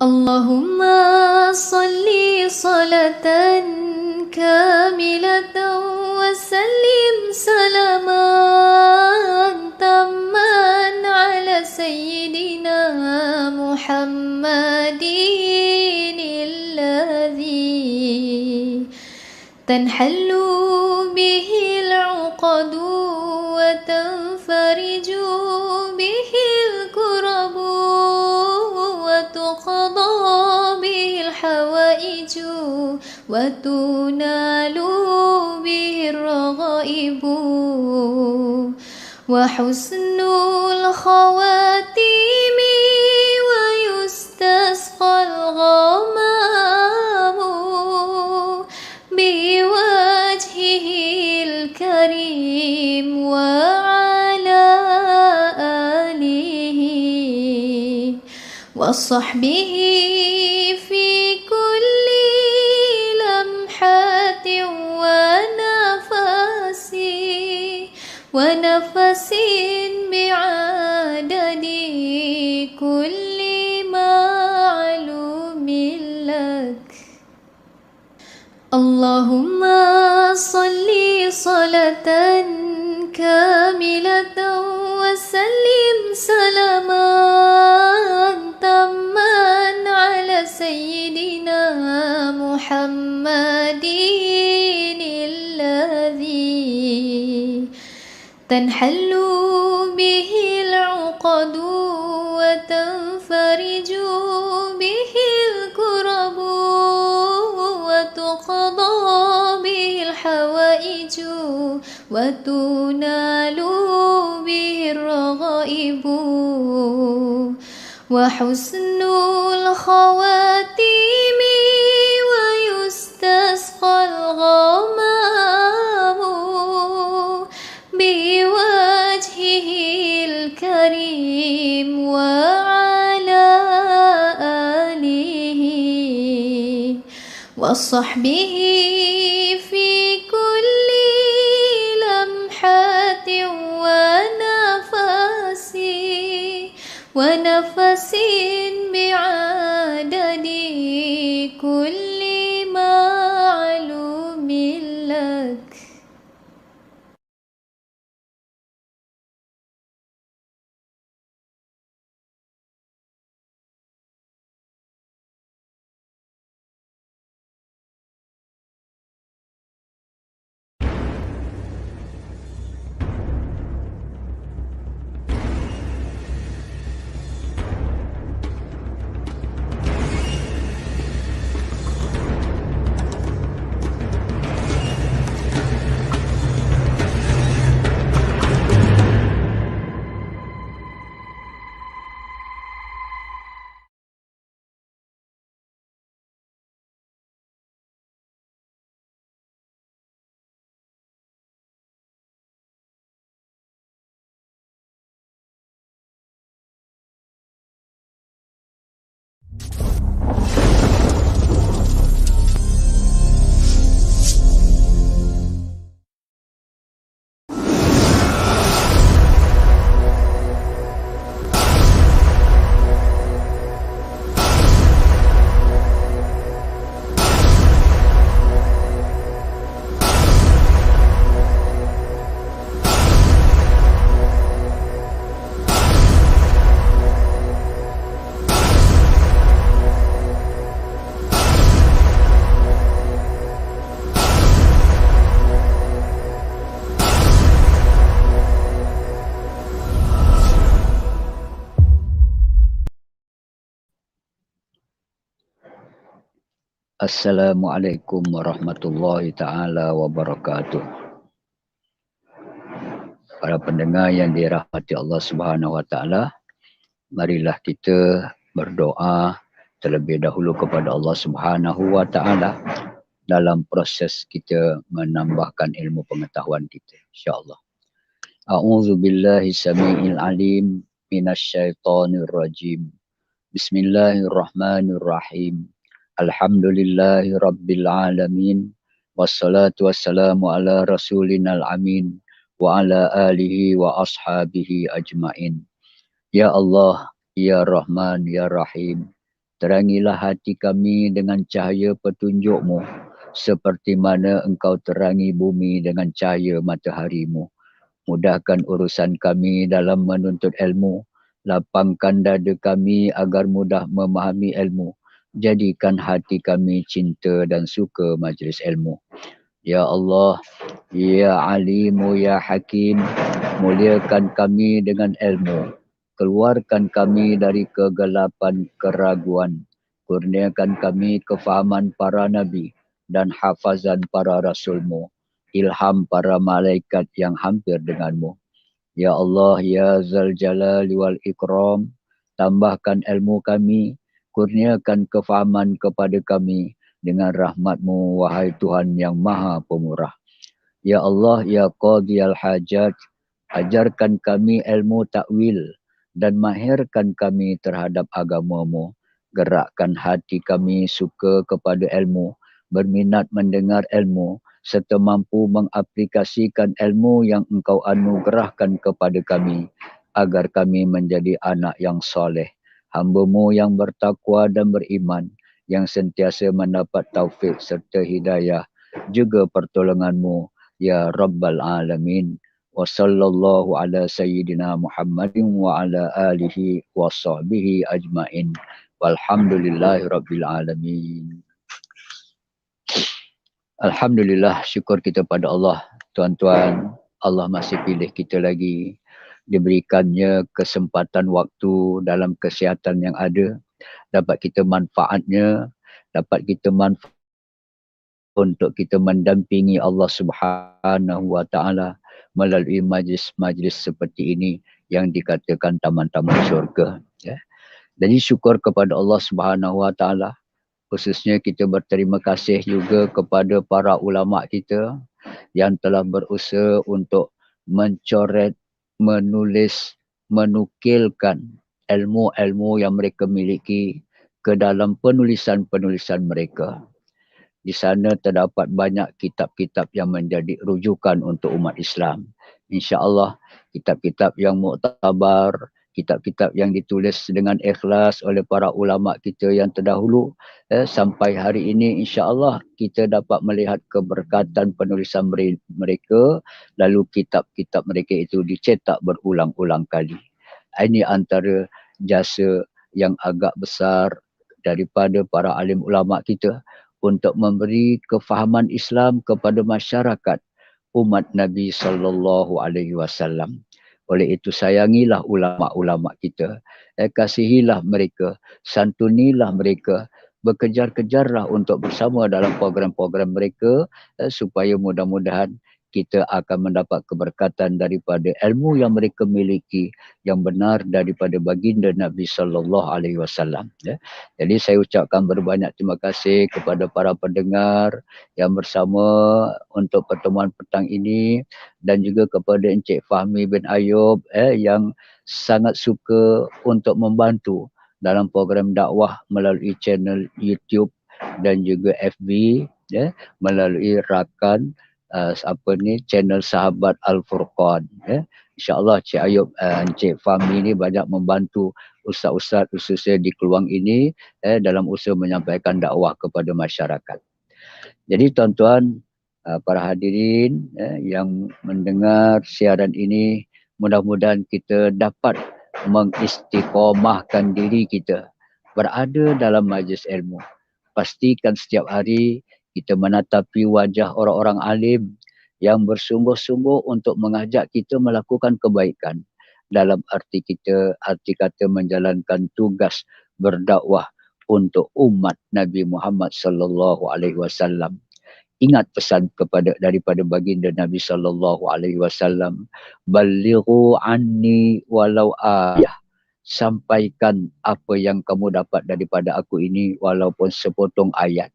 Allahumma salli salatan kamilatan wa sallim salaman tamman ala sayyidina Muhammadin alladhi tanhallu bihi al-uqadu wa tanfariju bihi al-kurabu وتقضى به الحوائج وتنال به الرغائب وحسن الخواتيم ويستسقى الغمام بوجهه الكريم وعلى آله وصحبه في كل لمحة ونفس بعدد كل معلوم لك اللهم صل صلاة كاملة وسلم سلاما تاما على سيدنا محمد الذي تنحل به العقد وتنفرج به الكرب وتقضى به الحوائج وتنال به الرغائب وحسن الخواتيم ويستسقى الغمام بوجهه الكريم وعلى آله وصحبه في كل لمحة ونفس بعدد كل معلوم لك Assalamualaikum warahmatullahi ta'ala wabarakatuh. Para pendengar yang dirahmati Allah Subhanahu wa ta'ala, marilah kita berdoa terlebih dahulu kepada Allah Subhanahu wa ta'ala dalam proses kita menambahkan ilmu pengetahuan kita, insya-Allah. A'udzu billahi samiil alim minasyaitonir rajim. Bismillahirrahmanirrahim. Alhamdulillahi rabbil alamin. Wassalatu wassalamu ala rasulinal amin wa ala alihi wa ashabihi ajmain. Ya Allah, Ya Rahman, Ya Rahim, Terangilah hati kami dengan cahaya petunjuk-Mu, seperti mana Engkau terangi bumi dengan cahaya matahari-Mu. Mudahkan urusan kami dalam menuntut ilmu. Lapangkan dada kami agar mudah memahami ilmu. Jadikan hati kami cinta dan suka majlis ilmu. Ya Allah, Ya Alimu, Ya Hakim, muliakan kami dengan ilmu. Keluarkan kami dari kegelapan keraguan. Kurniakan kami kefahaman para nabi dan hafazan para rasul-Mu. Ilham para malaikat yang hampir denganmu. Ya Allah, Ya Zal Jalali wal Ikram, tambahkan ilmu kami, kurniakan kefahaman kepada kami dengan rahmat-Mu, wahai Tuhan yang Maha Pemurah. Ya Allah, Ya Qadhi al-Hajat, ajarkan kami ilmu takwil dan mahirkan kami terhadap agama-Mu. Gerakkan hati kami suka kepada ilmu, berminat mendengar ilmu, serta mampu mengaplikasikan ilmu yang Engkau anugerahkan kepada kami, agar kami menjadi anak yang soleh, hamba-Mu yang bertakwa dan beriman, yang sentiasa mendapat taufik serta hidayah, juga pertolongan-Mu, Ya Rabbal Alamin. Wa sallallahu ala sayyidina Muhammadin wa ala alihi wa sahbihi ajma'in. Walhamdulillahi Rabbil Alamin. Alhamdulillah, syukur kita pada Allah. Tuan-tuan, Allah masih pilih kita lagi. Diberikannya kesempatan waktu dalam kesihatan yang ada. Dapat kita manfaatnya. Dapat kita manfaat untuk kita mendampingi Allah Subhanahu wa Ta'ala melalui majlis-majlis seperti ini yang dikatakan taman-taman syurga. Ya. Jadi syukur kepada Allah Subhanahu wa Ta'ala. Khususnya kita berterima kasih juga kepada para ulama kita yang telah berusaha untuk mencoret, menulis, menukilkan ilmu-ilmu yang mereka miliki ke dalam penulisan-penulisan mereka. Di sana terdapat banyak kitab-kitab yang menjadi rujukan untuk umat Islam. InsyaAllah kitab-kitab yang muktabar, kitab-kitab yang ditulis dengan ikhlas oleh para ulama kita yang terdahulu, sampai hari ini insyaAllah kita dapat melihat keberkatan penulisan mereka, lalu kitab-kitab mereka itu dicetak berulang-ulang kali. Ini antara jasa yang agak besar daripada para alim ulama kita untuk memberi kefahaman Islam kepada masyarakat umat Nabi sallallahu alaihi wasallam. Oleh itu sayangilah ulama-ulama kita, kasihilah mereka, santunilah mereka, bekejar-kejarlah untuk bersama dalam program-program mereka, supaya mudah-mudahan kita akan mendapat keberkatan daripada ilmu yang mereka miliki yang benar daripada baginda Nabi sallallahu alaihi wasallam. Jadi saya ucapkan berbanyak terima kasih kepada para pendengar yang bersama untuk pertemuan petang ini, dan juga kepada Encik Fahmi bin Ayub yang sangat suka untuk membantu dalam program dakwah melalui channel YouTube dan juga FB, melalui rakan channel Sahabat Al-Furqan. InsyaAllah Cik Ayub, Encik Fahmi ni banyak membantu ustaz-ustaz khususnya di Keluang ini dalam usaha menyampaikan dakwah kepada masyarakat. Jadi tuan-tuan, para hadirin yang mendengar siaran ini, mudah-mudahan kita dapat mengistiqomahkan diri kita berada dalam majlis ilmu. Pastikan setiap hari kita menatapi wajah orang-orang alim yang bersungguh-sungguh untuk mengajak kita melakukan kebaikan. Dalam arti kata menjalankan tugas berdakwah untuk umat Nabi Muhammad sallallahu alaihi wasallam. Ingat pesan daripada baginda Nabi sallallahu alaihi wasallam, balighu anni walau ayah. Sampaikan apa yang kamu dapat daripada aku ini walaupun sepotong ayat.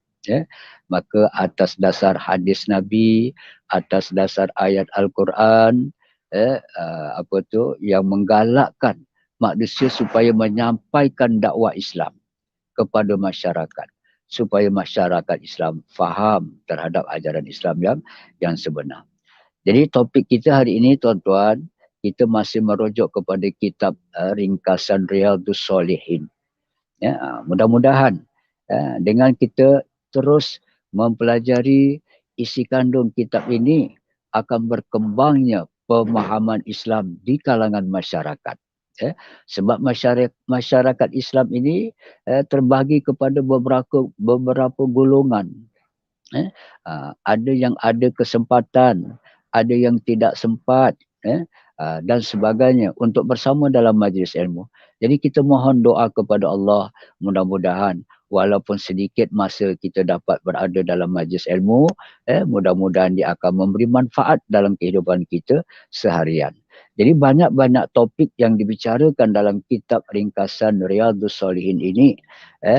Maka atas dasar hadis Nabi, atas dasar ayat Al-Quran, yang menggalakkan manusia supaya menyampaikan dakwah Islam kepada masyarakat, supaya masyarakat Islam faham terhadap ajaran Islam yang sebenar. Jadi topik kita hari ini tuan-tuan, kita masih merujuk kepada kitab ringkasan Riyadhus Salihin. Mudah-mudahan dengan kita terus mempelajari isi kandung kitab ini akan berkembangnya pemahaman Islam di kalangan masyarakat. Sebab masyarakat Islam ini terbagi kepada beberapa golongan. Ada yang ada kesempatan, ada yang tidak sempat, dan sebagainya untuk bersama dalam majlis ilmu. Jadi kita mohon doa kepada Allah, mudah-mudahan walaupun sedikit masa kita dapat berada dalam majlis ilmu, mudah-mudahan dia akan memberi manfaat dalam kehidupan kita seharian. Jadi banyak-banyak topik yang dibicarakan dalam kitab ringkasan Riyadhus Shalihin ini,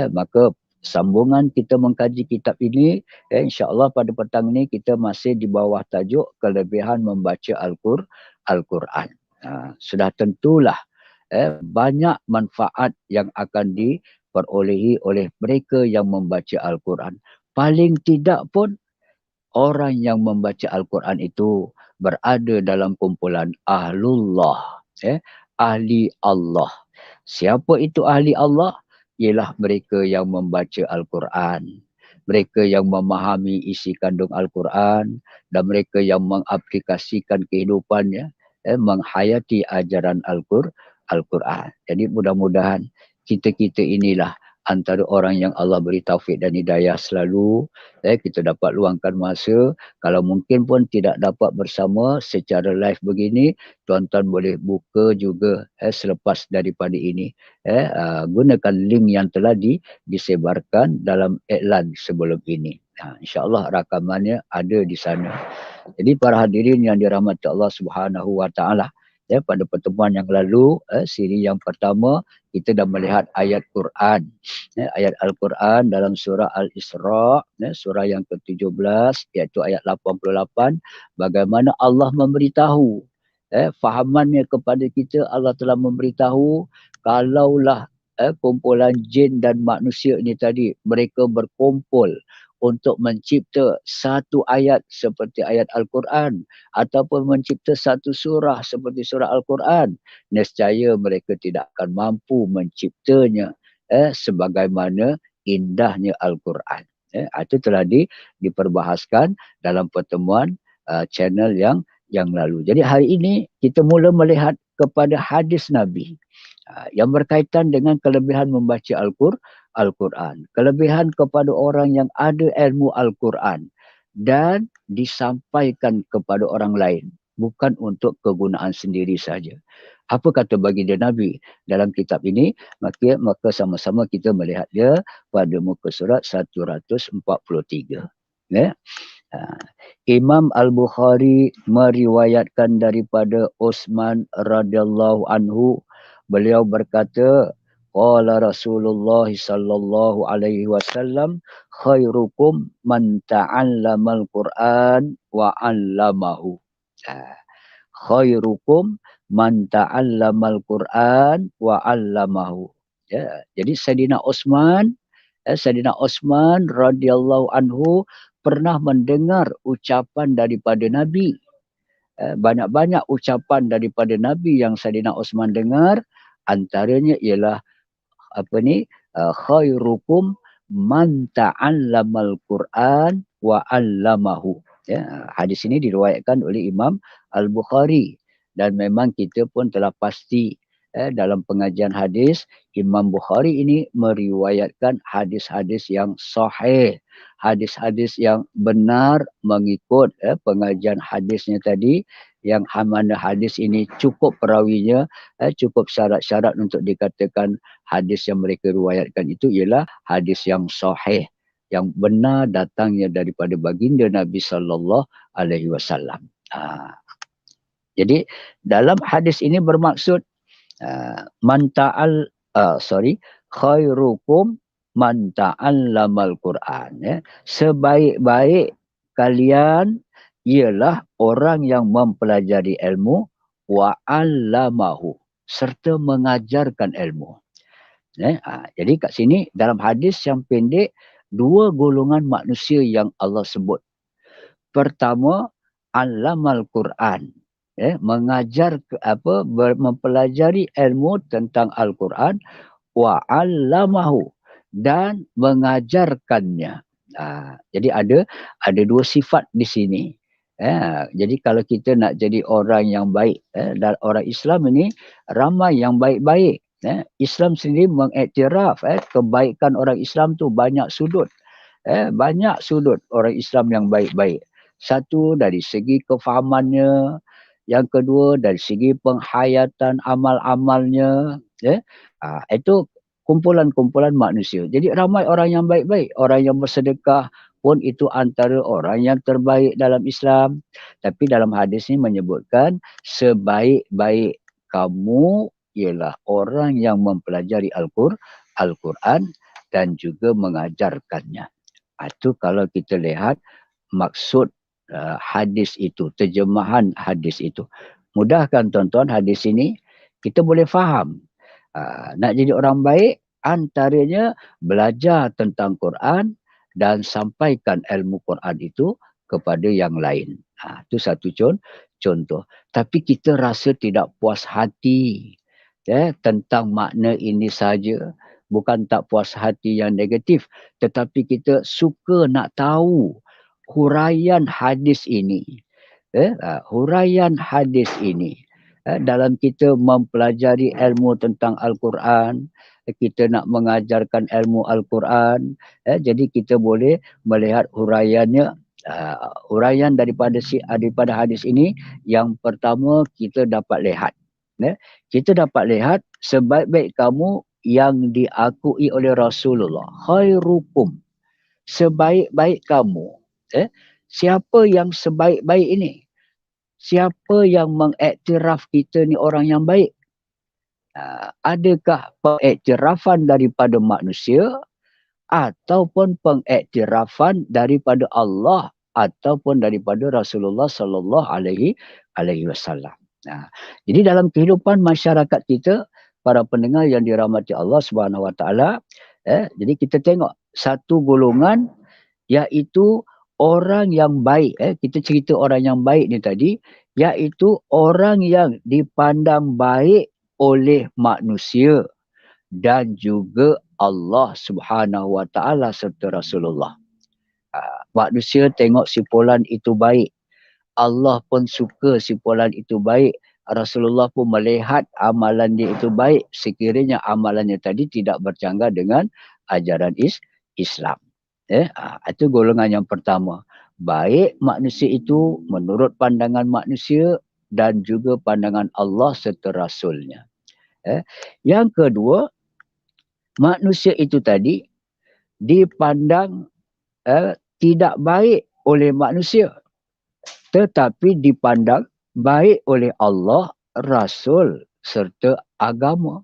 maka sambungan kita mengkaji kitab ini, insya-Allah pada petang ini kita masih di bawah tajuk kelebihan membaca Al-Quran. Sudah tentulah banyak manfaat yang akan diperolehi oleh mereka yang membaca Al-Quran. Paling tidak pun orang yang membaca Al-Quran itu berada dalam kumpulan Ahlullah, ahli Allah. Siapa itu ahli Allah? Ialah mereka yang membaca Al-Quran, mereka yang memahami isi kandung Al-Quran, dan mereka yang mengaplikasikan kehidupannya, menghayati ajaran Al-Quran. Jadi mudah-mudahan kita inilah antara orang yang Allah beri taufik dan hidayah selalu. Kita dapat luangkan masa. Kalau mungkin pun tidak dapat bersama secara live begini, tuan-tuan boleh buka juga selepas daripada ini. Gunakan link yang telah disebarkan dalam iklan sebelum ini. InsyaAllah rakamannya ada di sana. Jadi para hadirin yang dirahmati Allah Subhanahu Wa Taala, pada pertemuan yang lalu, siri yang pertama, kita dah melihat ayat Quran. Ayat Al-Quran dalam surah Al-Isra, surah yang ke-17, iaitu ayat 88, bagaimana Allah memberitahu, fahamannya kepada kita, Allah telah memberitahu, kalaulah kumpulan jin dan manusia ini tadi, mereka berkumpul untuk mencipta satu ayat seperti ayat Al-Quran ataupun mencipta satu surah seperti surah Al-Quran, nescaya mereka tidak akan mampu menciptanya sebagaimana indahnya Al-Quran. Itu telah diperbahaskan dalam pertemuan channel yang lalu. Jadi hari ini kita mula melihat kepada hadis Nabi yang berkaitan dengan kelebihan membaca Al-Quran. Kelebihan kepada orang yang ada ilmu Al-Quran dan disampaikan kepada orang lain. Bukan untuk kegunaan sendiri saja. Apa kata baginda Nabi dalam kitab ini? Maka sama-sama kita melihat dia pada muka surat 143. Imam Al-Bukhari meriwayatkan daripada Utsman radhiyallahu anhu, beliau berkata, qala Rasulullah sallallahu alaihi wasallam, khairukum man ta'allamal Qur'an wa 'allamahu. Khairukum man ta'allamal Qur'an wa 'allamahu. Jadi Sayyidina Utsman radhiyallahu anhu pernah mendengar ucapan daripada Nabi. Banyak-banyak ucapan daripada Nabi yang Sayyidina Utsman dengar, antaranya ialah khairukum man ta'allamal Qur'an wa 'allamahu. Hadis ini diriwayatkan oleh Imam Al-Bukhari, dan memang kita pun telah pasti dalam pengajian hadis, Imam Bukhari ini meriwayatkan hadis-hadis yang sahih, hadis-hadis yang benar mengikut pengajian hadisnya tadi, yang mana hadis ini cukup perawinya, cukup syarat-syarat untuk dikatakan hadis yang mereka riwayatkan itu ialah hadis yang sahih, yang benar datangnya daripada baginda Nabi sallallahu alaihi wasallam. Jadi dalam hadis ini bermaksud khairukum man ta'allamal Quran. Sebaik-baik kalian ialah orang yang mempelajari ilmu wa 'allamahu, serta mengajarkan ilmu. Jadi kat sini dalam hadis yang pendek, dua golongan manusia yang Allah sebut. Pertama, allamal Quran, mengajar mempelajari ilmu tentang Al-Quran, wa 'allamahu, dan mengajarkannya. Jadi ada dua sifat di sini. Jadi kalau kita nak jadi orang yang baik, dan orang Islam ini ramai yang baik-baik. Islam sendiri mengiktiraf kebaikan orang Islam tu banyak sudut. Banyak sudut orang Islam yang baik-baik. Satu dari segi kefahamannya, yang kedua dari segi penghayatan amal-amalnya. Itu kumpulan-kumpulan manusia. Jadi ramai orang yang baik-baik, orang yang bersedekah pun itu antara orang yang terbaik dalam Islam. Tapi dalam hadis ini menyebutkan sebaik-baik kamu ialah orang yang mempelajari Al-Quran dan juga mengajarkannya. Itu kalau kita lihat maksud hadis itu, terjemahan hadis itu. Mudah kan tuan-tuan hadis ini? Kita boleh faham. Nak jadi orang baik, antaranya belajar tentang Quran dan sampaikan ilmu Quran itu kepada yang lain. Itu satu contoh. Tapi kita rasa tidak puas hati tentang makna ini saja. Bukan tak puas hati yang negatif, tetapi kita suka nak tahu huraian hadis ini. Huraian hadis ini. Dalam kita mempelajari ilmu tentang Al-Quran, kita nak mengajarkan ilmu Al-Quran, jadi kita boleh melihat huraiannya. Huraian daripada hadis ini, yang pertama kita dapat lihat. Kita dapat lihat sebaik-baik kamu yang diakui oleh Rasulullah. Khairukum. Sebaik-baik kamu. Siapa yang sebaik-baik ini? Siapa yang mengiktiraf kita ni orang yang baik? Adakah pengiktirafan daripada manusia ataupun pengiktirafan daripada Allah ataupun daripada Rasulullah sallallahu alaihi wasallam? Jadi dalam kehidupan masyarakat kita, para pendengar yang dirahmati Allah Subhanahu wa taala, jadi kita tengok satu golongan iaitu orang yang baik. Kita cerita orang yang baik ni tadi, iaitu orang yang dipandang baik oleh manusia dan juga Allah Subhanahu wa taala serta Rasulullah. Manusia tengok si fulan itu baik, Allah pun suka si fulan itu baik, Rasulullah pun melihat amalan dia itu baik sekiranya amalannya tadi tidak bercanggah dengan ajaran Islam. Itu golongan yang pertama. Baik manusia itu menurut pandangan manusia dan juga pandangan Allah serta Rasulnya. Yang kedua, manusia itu tadi dipandang tidak baik oleh manusia, tetapi dipandang baik oleh Allah, Rasul serta agama.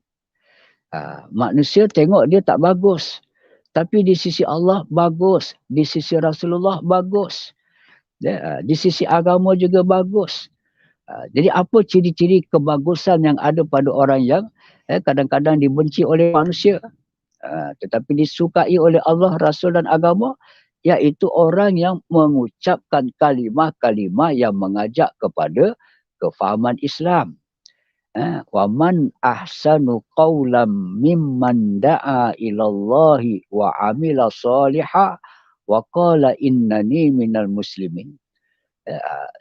Manusia tengok dia tak bagus, tapi di sisi Allah bagus, di sisi Rasulullah bagus, di sisi agama juga bagus. Jadi apa ciri-ciri kebagusan yang ada pada orang yang kadang-kadang dibenci oleh manusia, tetapi disukai oleh Allah, Rasul dan agama, iaitu orang yang mengucapkan kalimah-kalimah yang mengajak kepada kefahaman Islam. Wa man ahsanu qawlam mimman da'a ilallahi wa amila salihah wa qala innani minal muslimin.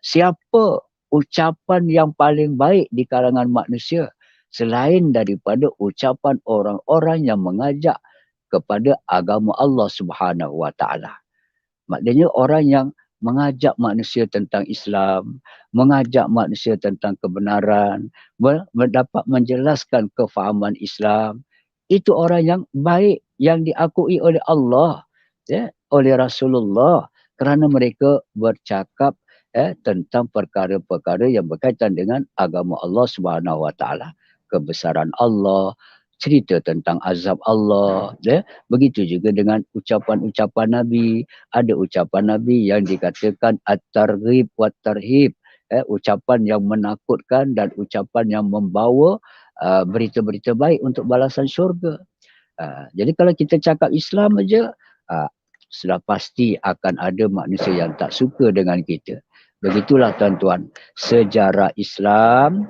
Siapa ucapan yang paling baik di kalangan manusia selain daripada ucapan orang-orang yang mengajak kepada agama Allah Subhanahu wa taala. Maknanya orang yang mengajak manusia tentang Islam, mengajak manusia tentang kebenaran, dapat menjelaskan kefahaman Islam. Itu orang yang baik, yang diakui oleh Allah, oleh Rasulullah, kerana mereka bercakap tentang perkara-perkara yang berkaitan dengan agama Allah Subhanahu wa taala, kebesaran Allah, cerita tentang azab Allah. Begitu juga dengan ucapan-ucapan Nabi. Ada ucapan Nabi yang dikatakan at-targhib wa tarhib, ucapan yang menakutkan dan ucapan yang membawa berita-berita baik untuk balasan syurga. Jadi kalau kita cakap Islam aja, sudah pasti akan ada manusia yang tak suka dengan kita. Begitulah tuan-tuan, sejarah Islam,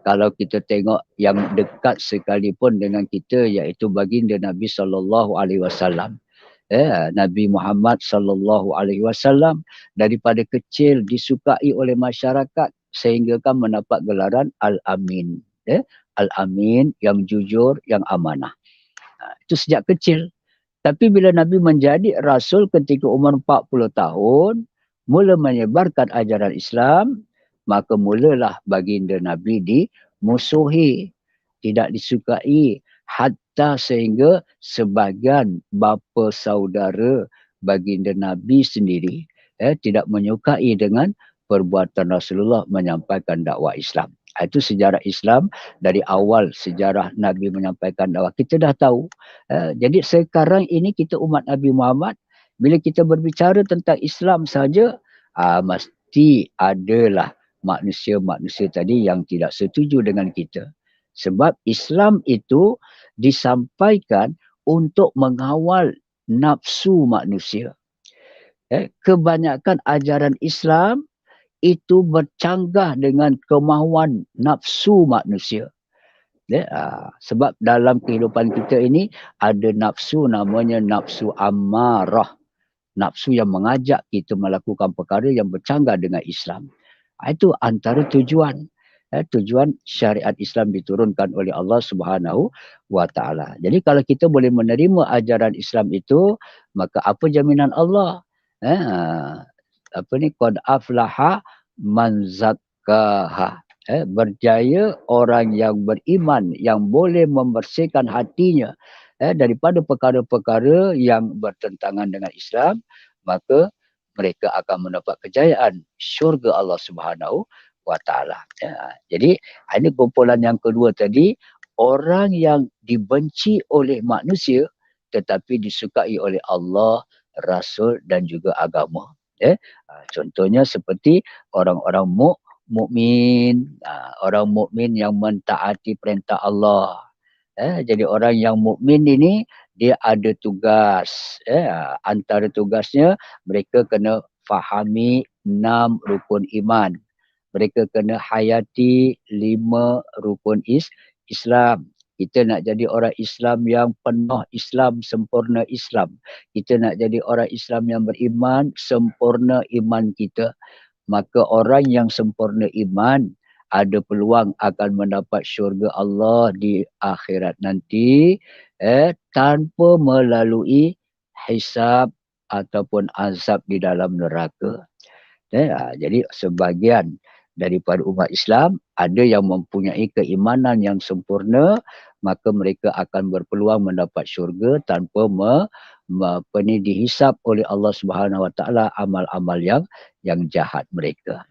kalau kita tengok yang dekat sekalipun dengan kita, iaitu baginda Nabi SAW. Nabi Muhammad SAW daripada kecil disukai oleh masyarakat sehingga kan mendapat gelaran Al-Amin. Al-Amin, yang jujur, yang amanah. Itu sejak kecil. Tapi bila Nabi menjadi Rasul ketika umur 40 tahun, mula menyebarkan ajaran Islam, maka mulalah baginda Nabi dimusuhi, tidak disukai, hatta sehingga sebahagian bapa saudara baginda Nabi sendiri tidak menyukai dengan perbuatan Rasulullah menyampaikan dakwah Islam. Itu sejarah Islam dari awal sejarah Nabi menyampaikan dakwah. Kita dah tahu. Jadi sekarang ini kita umat Nabi Muhammad, bila kita berbicara tentang Islam saja, mesti adalah manusia-manusia tadi yang tidak setuju dengan kita. Sebab Islam itu disampaikan untuk mengawal nafsu manusia. Kebanyakan ajaran Islam itu bercanggah dengan kemahuan nafsu manusia. Sebab dalam kehidupan kita ini ada nafsu, namanya nafsu amarah. Nafsu yang mengajak kita melakukan perkara yang bercanggah dengan Islam. Itu antara tujuan. Tujuan syariat Islam diturunkan oleh Allah Subhanahu wa Ta'ala. Jadi kalau kita boleh menerima ajaran Islam itu, maka apa jaminan Allah? Qad aflaha man zakkaha. Berjaya orang yang beriman, yang boleh membersihkan hatinya daripada perkara-perkara yang bertentangan dengan Islam, maka mereka akan mendapat kejayaan syurga Allah Subhanahu wa Ta'ala. Jadi ini kumpulan yang kedua tadi, orang yang dibenci oleh manusia tetapi disukai oleh Allah, Rasul dan juga agama. Contohnya seperti orang-orang mukmin, orang mukmin yang mentaati perintah Allah. Jadi orang yang mukmin ini dia ada tugas. Antara tugasnya mereka kena fahami 6 rukun iman. Mereka kena hayati 5 rukun Islam. Kita nak jadi orang Islam yang penuh Islam, sempurna Islam. Kita nak jadi orang Islam yang beriman, sempurna iman kita. Maka orang yang sempurna iman ada peluang akan mendapat syurga Allah di akhirat nanti tanpa melalui hisab ataupun azab di dalam neraka. Jadi sebahagian daripada umat Islam ada yang mempunyai keimanan yang sempurna, maka mereka akan berpeluang mendapat syurga tanpa dihisap oleh Allah Subhanahu Wa Taala amal-amal yang jahat mereka.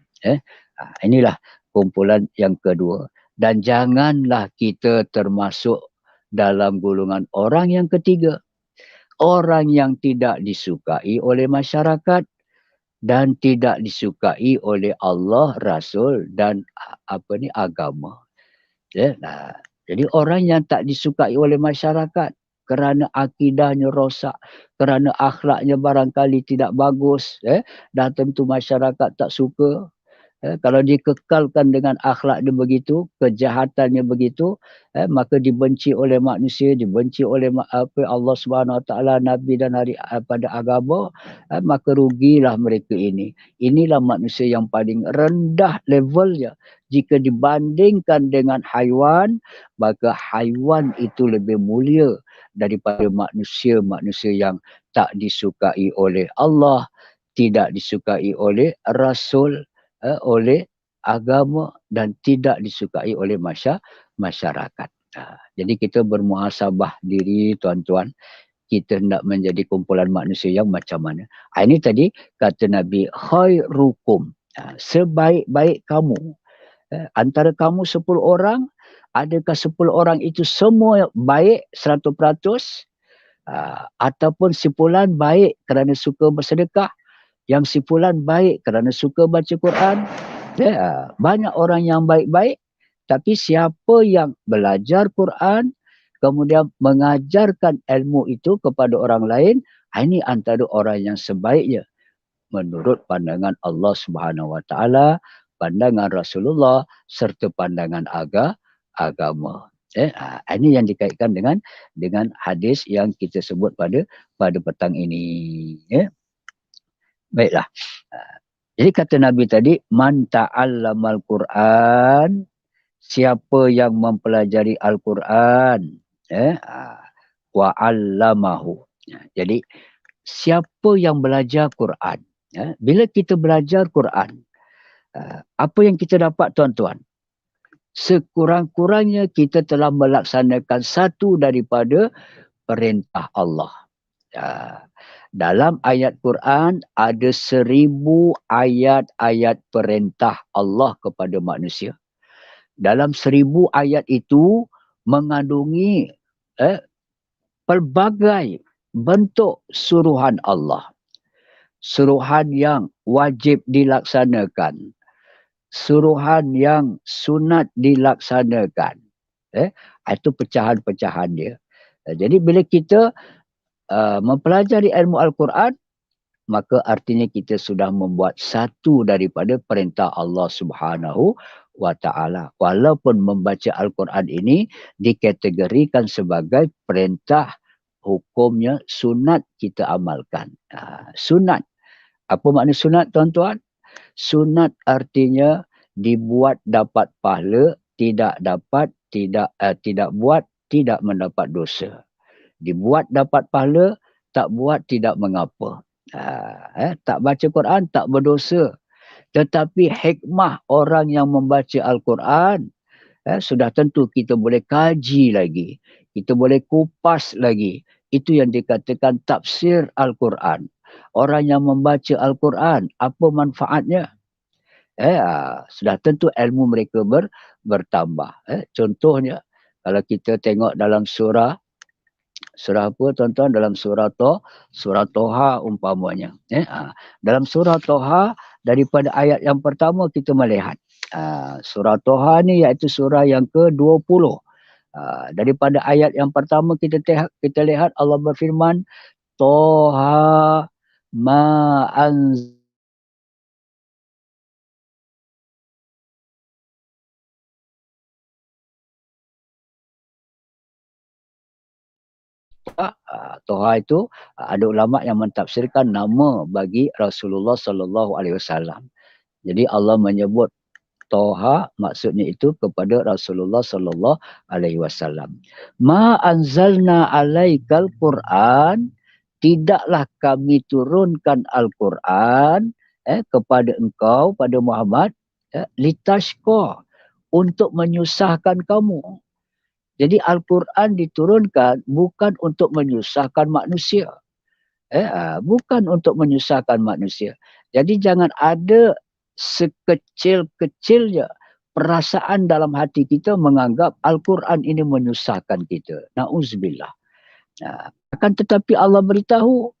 Inilah kumpulan yang kedua. Dan janganlah kita termasuk dalam golongan orang yang ketiga. Orang yang tidak disukai oleh masyarakat dan tidak disukai oleh Allah, Rasul dan agama. Jadi orang yang tak disukai oleh masyarakat kerana akidahnya rosak, kerana akhlaknya barangkali tidak bagus, dah tentu masyarakat tak suka. Kalau dikekalkan dengan akhlak dia begitu, kejahatannya begitu, maka dibenci oleh manusia, dibenci oleh Allah Subhanahu Wa Taala, Nabi dan pada agama, maka rugilah mereka ini. Inilah manusia yang paling rendah levelnya. Jika dibandingkan dengan haiwan, maka haiwan itu lebih mulia daripada manusia-manusia yang tak disukai oleh Allah, tidak disukai oleh Rasul, oleh agama dan tidak disukai oleh masyarakat. Jadi kita bermuhasabah diri tuan-tuan, kita hendak menjadi kumpulan manusia yang macam mana. Ini tadi kata Nabi, khairukum, sebaik-baik kamu. Antara kamu 10 orang, adakah 10 orang itu semua baik 100%? Ataupun simpulan baik kerana suka bersedekah, yang simpulan baik kerana suka baca Quran. Banyak orang yang baik-baik, tapi siapa yang belajar Quran kemudian mengajarkan ilmu itu kepada orang lain, ini antara orang yang sebaiknya. menurut pandangan Allah Subhanahu Wa Taala, pandangan Rasulullah serta pandangan agama. Ini yang dikaitkan dengan hadis yang kita sebut pada petang ini. Baiklah. Jadi kata Nabi tadi, man ta'allamal Quran, siapa yang mempelajari Al-Quran, wa 'allamahu. Jadi siapa yang belajar Quran, bila kita belajar Quran, apa yang kita dapat tuan-tuan? Sekurang-kurangnya kita telah melaksanakan satu daripada perintah Allah. Dalam ayat Quran ada 1000 ayat-ayat perintah Allah kepada manusia. Dalam 1000 ayat itu mengandungi pelbagai bentuk suruhan Allah. Suruhan yang wajib dilaksanakan. Suruhan yang sunat dilaksanakan. Itu pecahan-pecahan dia. Jadi bila kita mempelajari ilmu Al-Quran, maka artinya kita sudah membuat satu daripada perintah Allah Subhanahu Wa Taala. Walaupun membaca Al-Quran ini dikategorikan sebagai perintah, hukumnya sunat kita amalkan. Sunat. Apa makna sunat tuan-tuan? Sunat artinya dibuat dapat pahala, tidak buat tidak mendapat dosa. Dibuat dapat pahala, tak buat tidak mengapa. Tak baca Quran tak berdosa. Tetapi hikmah orang yang membaca Al-Quran, sudah tentu kita boleh kaji lagi. Kita boleh kupas lagi. Itu yang dikatakan tafsir Al-Quran. Orang yang membaca Al-Quran, apa manfaatnya? Sudah tentu ilmu mereka bertambah. Contohnya, kalau kita tengok dalam surah apa tuan-tuan? Dalam surah Toha umpamanya. Dalam surah Toha, daripada ayat yang pertama kita melihat. Surah Toha ni iaitu surah yang ke-20. Daripada ayat yang pertama kita lihat Allah berfirman, Toha ma anzalna Toha itu ada ulama yang mentafsirkan nama bagi Rasulullah sallallahu alaihi wasallam. Jadi Allah menyebut Toha maksudnya itu kepada Rasulullah sallallahu alaihi wasallam. Ma anzalna alaikal Quran, tidaklah kami turunkan Al-Quran kepada engkau, pada Muhammad, litashqa, untuk menyusahkan kamu. Jadi Al-Quran diturunkan bukan untuk menyusahkan manusia. Bukan untuk menyusahkan manusia. Jadi jangan ada sekecil-kecilnya perasaan dalam hati kita menganggap Al-Quran ini menyusahkan kita. Na'udzubillah. Akan tetapi Allah beritahu,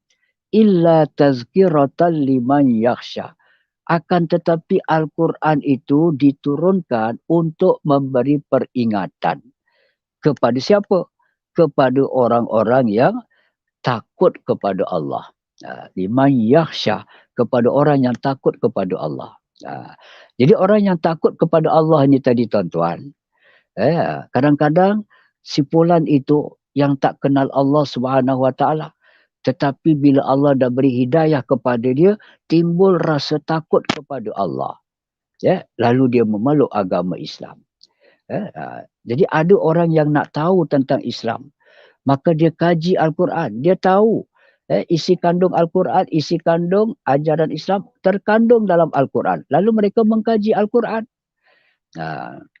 illa tazkiratan liman yakhsha. Akan tetapi Al-Quran itu diturunkan untuk memberi peringatan. Kepada siapa? Kepada orang-orang yang takut kepada Allah. Liman yakhsha, kepada orang yang takut kepada Allah. Jadi orang yang takut kepada Allah ini tadi tuan-tuan, kadang-kadang si fulan itu yang tak kenal Allah Subhanahu Wa Taala, tetapi bila Allah dah beri hidayah kepada dia, timbul rasa takut kepada Allah. Lalu dia memeluk agama Islam. Jadi ada orang yang nak tahu tentang Islam, maka dia kaji Al-Quran. Dia tahu isi kandung Al-Quran, isi kandung ajaran Islam terkandung dalam Al-Quran. Lalu mereka mengkaji Al-Quran.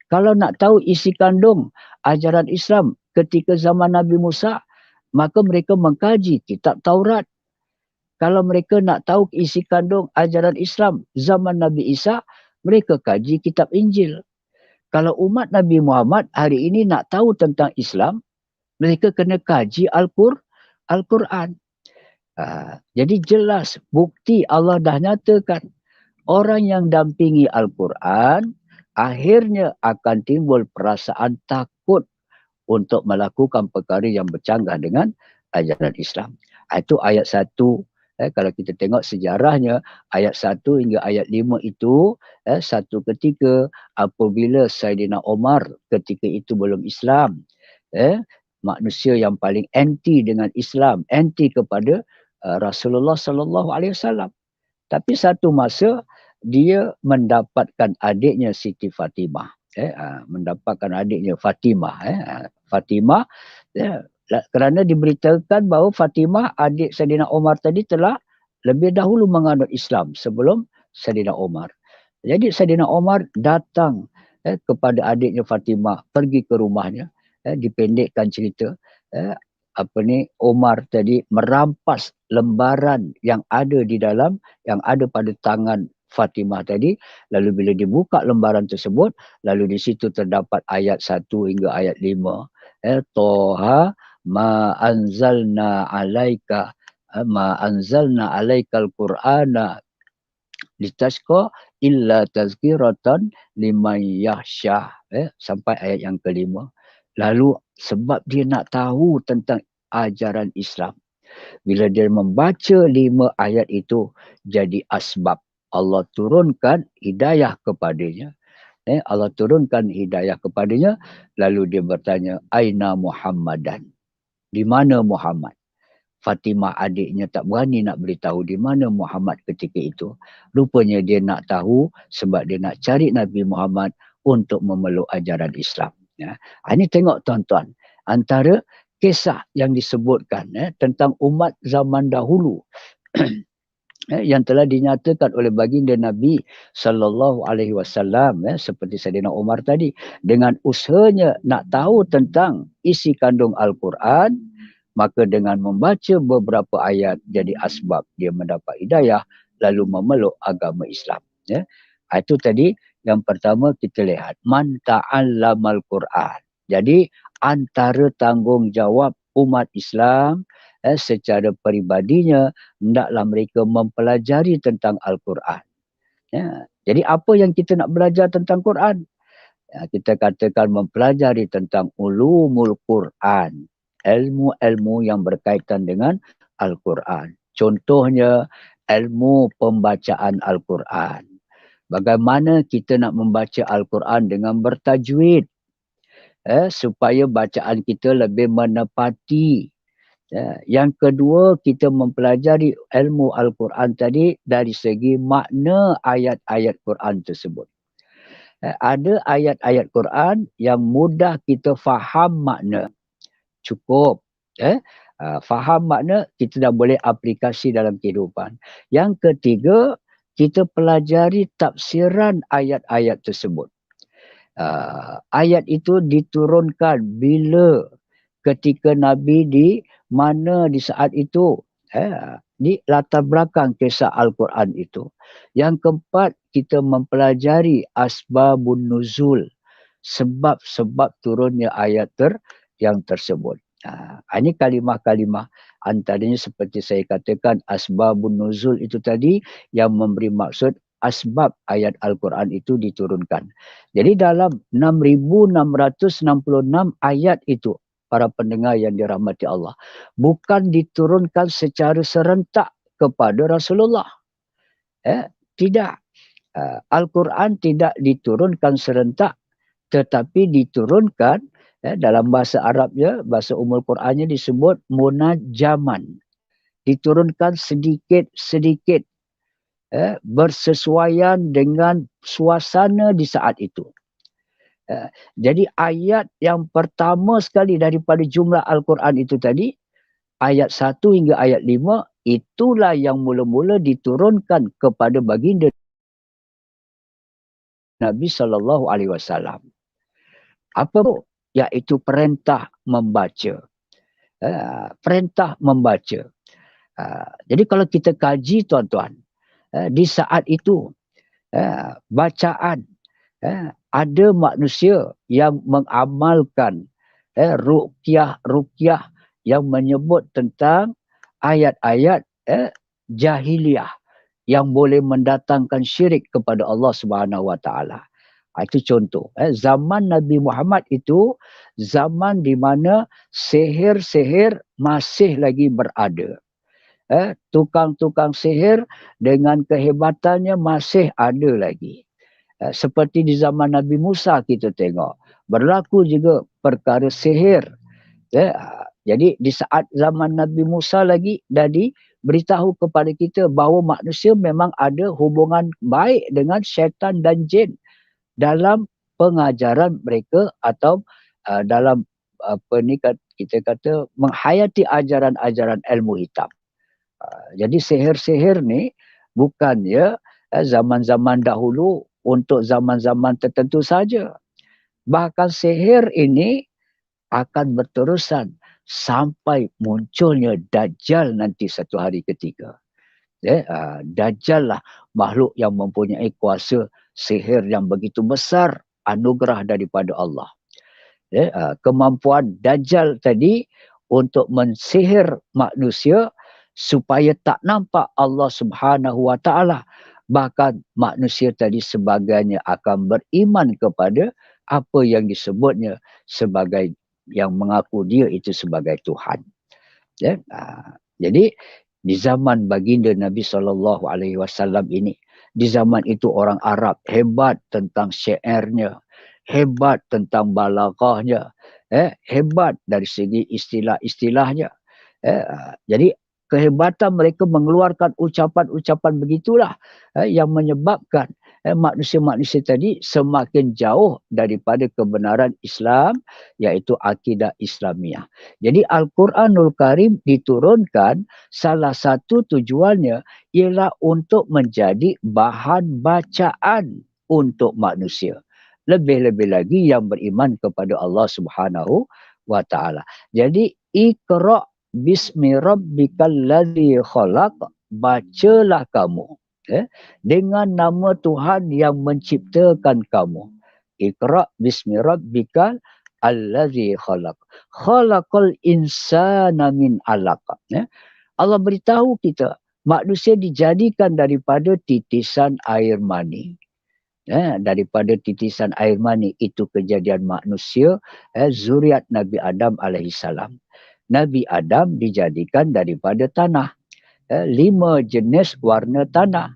Kalau nak tahu isi kandung ajaran Islam ketika zaman Nabi Musa, maka mereka mengkaji kitab Taurat. Kalau mereka nak tahu isi kandung ajaran Islam zaman Nabi Isa, mereka kaji kitab Injil. Kalau umat Nabi Muhammad hari ini nak tahu tentang Islam, mereka kena kaji Al-Quran. Jadi jelas bukti Allah dah nyatakan, orang yang dampingi Al-Quran akhirnya akan timbul perasaan takut untuk melakukan perkara yang bercanggah dengan ajaran Islam. Itu ayat 1 Kalau kita tengok sejarahnya, ayat 1 hingga ayat 5 itu, satu ketika apabila Saidina Umar ketika itu belum Islam, manusia yang paling anti dengan Islam, anti kepada Rasulullah sallallahu alaihi wasallam. Tapi satu masa dia mendapatkan adiknya Siti Fatimah, mendapatkan adiknya Fatimah, Fatimah, kerana diberitahukan bahawa Fatimah adik Saidina Umar tadi telah lebih dahulu menganut Islam sebelum Saidina Umar. Jadi Saidina Umar datang kepada adiknya Fatimah, pergi ke rumahnya, dipendekkan cerita, Umar tadi merampas lembaran yang ada di dalam, yang ada pada tangan Fatimah tadi, lalu bila dibuka lembaran tersebut, lalu di situ terdapat ayat 1 hingga ayat 5. Toha ma anzalna alaika alaikal qur'ana litashqa illa tazkiratan liman yakhsha, sampai ayat yang kelima. Lalu sebab dia nak tahu tentang ajaran Islam, bila dia membaca 5 ayat itu, jadi asbab Allah turunkan hidayah kepadanya. Allah turunkan hidayah kepadanya, lalu dia bertanya, Aina Muhammadan? Di mana Muhammad? Fatimah adiknya tak berani nak beritahu di mana Muhammad ketika itu. Rupanya dia nak tahu sebab dia nak cari Nabi Muhammad untuk memeluk ajaran Islam. Ini tengok tuan-tuan, antara kisah yang disebutkan tentang umat zaman dahulu yang telah dinyatakan oleh baginda Nabi sallallahu alaihi wasallam, seperti Saidina Umar tadi, dengan usahanya nak tahu tentang isi kandung Al-Quran, maka dengan membaca beberapa ayat jadi asbab dia mendapat hidayah lalu memeluk agama Islam. Itu tadi yang pertama kita lihat, man ta'allamal Quran. Jadi antara tanggungjawab umat Islam secara peribadinya, hendaklah mereka mempelajari tentang Al-Quran. Jadi apa yang kita nak belajar tentang Quran? Kita katakan mempelajari tentang ulumul Quran, ilmu-ilmu yang berkaitan dengan Al-Quran. Contohnya ilmu pembacaan Al-Quran. Bagaimana kita nak membaca Al-Quran dengan bertajwid, supaya bacaan kita lebih menepati. Yang kedua, kita mempelajari ilmu Al-Quran tadi dari segi makna ayat-ayat Quran tersebut. Ada ayat-ayat Quran yang mudah kita faham makna. Cukup. Faham makna, kita dah boleh aplikasi dalam kehidupan. Yang ketiga, kita pelajari tafsiran ayat-ayat tersebut. Ayat itu diturunkan bila, ketika Nabi di mana di saat itu, di latar belakang kisah Al-Quran itu. Yang keempat, kita mempelajari asbabun nuzul, sebab-sebab turunnya ayat yang tersebut. Ini kalimah-kalimah, antaranya seperti saya katakan asbabun nuzul itu tadi yang memberi maksud asbab ayat Al-Quran itu diturunkan. Jadi dalam 6,666 ayat itu, para pendengar yang dirahmati Allah, bukan diturunkan secara serentak kepada Rasulullah. Tidak. Al-Quran tidak diturunkan serentak, tetapi diturunkan, dalam bahasa Arabnya, bahasa umul Qurannya disebut munajjaman. Diturunkan sedikit-sedikit, bersesuaian dengan suasana di saat itu. Jadi ayat yang pertama sekali daripada jumlah Al-Quran itu tadi, ayat 1 hingga ayat 5, itulah yang mula-mula diturunkan kepada baginda Nabi SAW. Apa itu? Iaitu perintah membaca. Perintah membaca. Jadi kalau kita kaji tuan-tuan, di saat itu, bacaan, ada manusia yang mengamalkan ruqyah yang menyebut tentang ayat-ayat jahiliyah yang boleh mendatangkan syirik kepada Allah Subhanahu Wa Taala. Itu contoh. Zaman Nabi Muhammad itu zaman di mana sihir-sihir masih lagi berada. tukang-tukang sihir dengan kehebatannya masih ada lagi. Seperti di zaman Nabi Musa kita tengok, berlaku juga perkara sihir. Jadi di saat zaman Nabi Musa lagi dah diberitahu kepada kita bahawa manusia memang ada hubungan baik dengan syaitan dan jin dalam pengajaran mereka atau dalam kita kata menghayati ajaran-ajaran ilmu hitam. Jadi sihir-sihir ni bukannya zaman-zaman dahulu untuk zaman-zaman tertentu saja. Bahkan sihir ini akan berterusan sampai munculnya Dajjal nanti satu hari ketiga. Dajjal lah makhluk yang mempunyai kuasa sihir yang begitu besar, anugerah daripada Allah. Kemampuan Dajjal tadi untuk mensihir manusia supaya tak nampak Allah Subhanahu Wa Taala. Bahkan manusia tadi sebagainya akan beriman kepada apa yang disebutnya sebagai yang mengaku dia itu sebagai Tuhan. Jadi di zaman baginda Nabi SAW ini, di zaman itu orang Arab hebat tentang syairnya, hebat tentang balaghahnya, hebat dari segi istilah-istilahnya. Jadi kehebatan mereka mengeluarkan ucapan-ucapan begitulah yang menyebabkan manusia-manusia tadi semakin jauh daripada kebenaran Islam, iaitu akidah Islamiah. Jadi Al-Quranul Karim diturunkan, salah satu tujuannya ialah untuk menjadi bahan bacaan untuk manusia. Lebih-lebih lagi yang beriman kepada Allah Subhanahu Wa Taala. Jadi Iqra' bismi rabbikal ladzi khalaq, bacalah kamu dengan nama Tuhan yang menciptakan kamu. Iqra' bismi rabbikal alladzi khalaq. Khalaqal insana min 'alaq. Allah beritahu kita manusia dijadikan daripada titisan air mani. Daripada titisan air mani itu kejadian manusia, zuriat Nabi Adam alaihissalam. Nabi Adam dijadikan daripada tanah. 5 jenis warna tanah.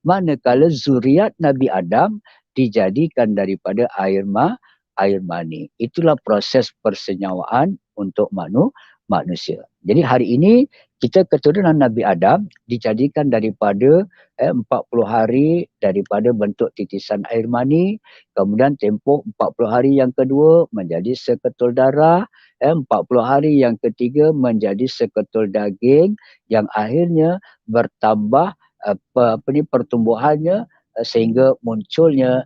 Manakala zuriat Nabi Adam dijadikan daripada air mani. Itulah proses persenyawaan untuk manusia. Jadi hari ini kita keturunan Nabi Adam dijadikan daripada 40 hari daripada bentuk titisan air mani. Kemudian tempoh 40 hari yang kedua menjadi seketul darah. 40 hari yang ketiga menjadi seketul daging yang akhirnya bertambah pertumbuhannya sehingga munculnya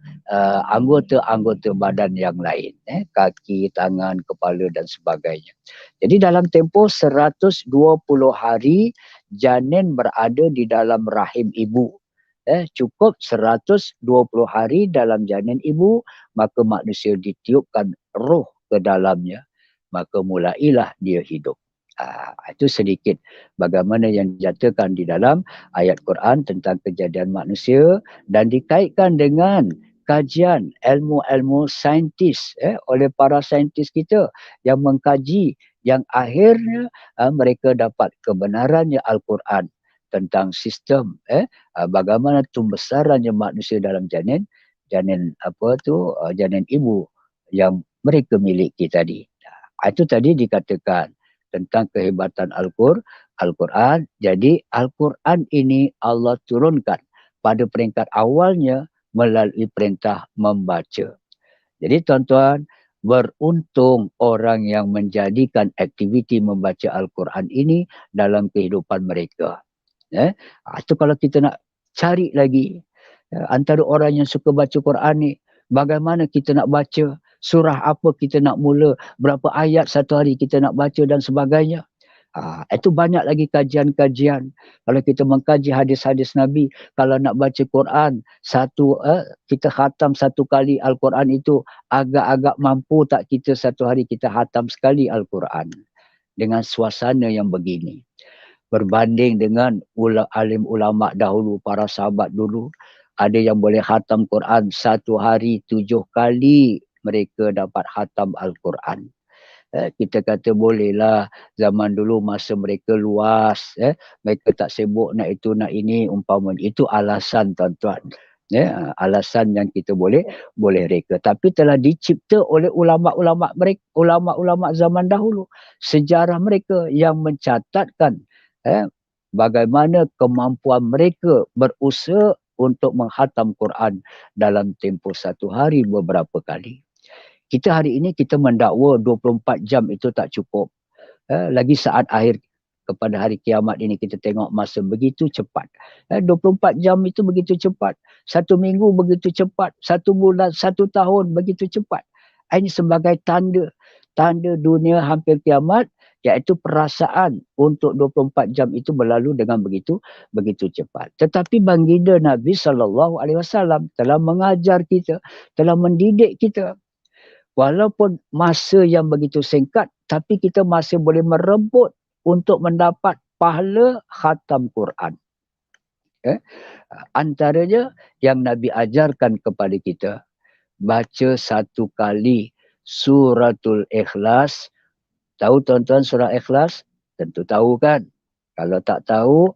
anggota-anggota badan yang lain, kaki, tangan, kepala dan sebagainya. Jadi dalam tempoh 120 hari janin berada di dalam rahim ibu. Cukup 120 hari dalam janin ibu, maka manusia ditiupkan roh ke dalamnya, maka mulailah dia hidup. Itu sedikit bagaimana yang dinyatakan di dalam ayat Quran tentang kejadian manusia dan dikaitkan dengan kajian ilmu-ilmu saintis oleh para saintis kita yang mengkaji, yang akhirnya mereka dapat kebenarannya Al-Quran tentang sistem bagaimana tumbesarannya manusia dalam janin ibu yang mereka miliki tadi. Itu tadi dikatakan tentang kehebatan Al-Quran. Jadi Al-Quran ini Allah turunkan pada peringkat awalnya melalui perintah membaca. Jadi tuan-tuan, beruntung orang yang menjadikan aktiviti membaca Al-Quran ini dalam kehidupan mereka. Itu kalau kita nak cari lagi antara orang yang suka baca Quran ni, bagaimana kita nak baca, surah apa kita nak mula, berapa ayat satu hari kita nak baca dan sebagainya. Itu banyak lagi kajian-kajian. Kalau kita mengkaji hadis-hadis Nabi, kalau nak baca Quran, kita khatam satu kali Al-Quran itu, agak-agak mampu tak kita satu hari kita khatam sekali Al-Quran dengan suasana yang begini. Berbanding dengan alim ulama dahulu, para sahabat dulu, ada yang boleh khatam Quran satu hari 7 kali mereka dapat khatam Al-Quran. Kita kata bolehlah zaman dulu masa mereka luas, mereka tak sibuk nak itu nak ini umpamanya. Itu alasan tuan-tuan. Alasan yang kita boleh reka. Tapi telah dicipta oleh ulama-ulama mereka, ulama-ulama zaman dahulu. Sejarah mereka yang mencatatkan bagaimana kemampuan mereka berusaha untuk menghatam Quran dalam tempoh satu hari beberapa kali. Kita hari ini kita mendakwa 24 jam itu tak cukup. Lagi saat akhir kepada hari kiamat ini kita tengok masa begitu cepat. 24 jam itu begitu cepat. 1 minggu begitu cepat. 1 bulan, 1 tahun begitu cepat. Ini sebagai tanda dunia hampir kiamat, iaitu perasaan untuk 24 jam itu berlalu dengan begitu cepat. Tetapi baginda Nabi SAW telah mengajar kita, telah mendidik kita. Walaupun masa yang begitu singkat, tapi kita masih boleh merebut untuk mendapat pahala khatam Quran. Antaranya yang Nabi ajarkan kepada kita, baca 1 kali suratul Ikhlas. Tahu tuan-tuan surah Ikhlas? Tentu tahu kan? Kalau tak tahu,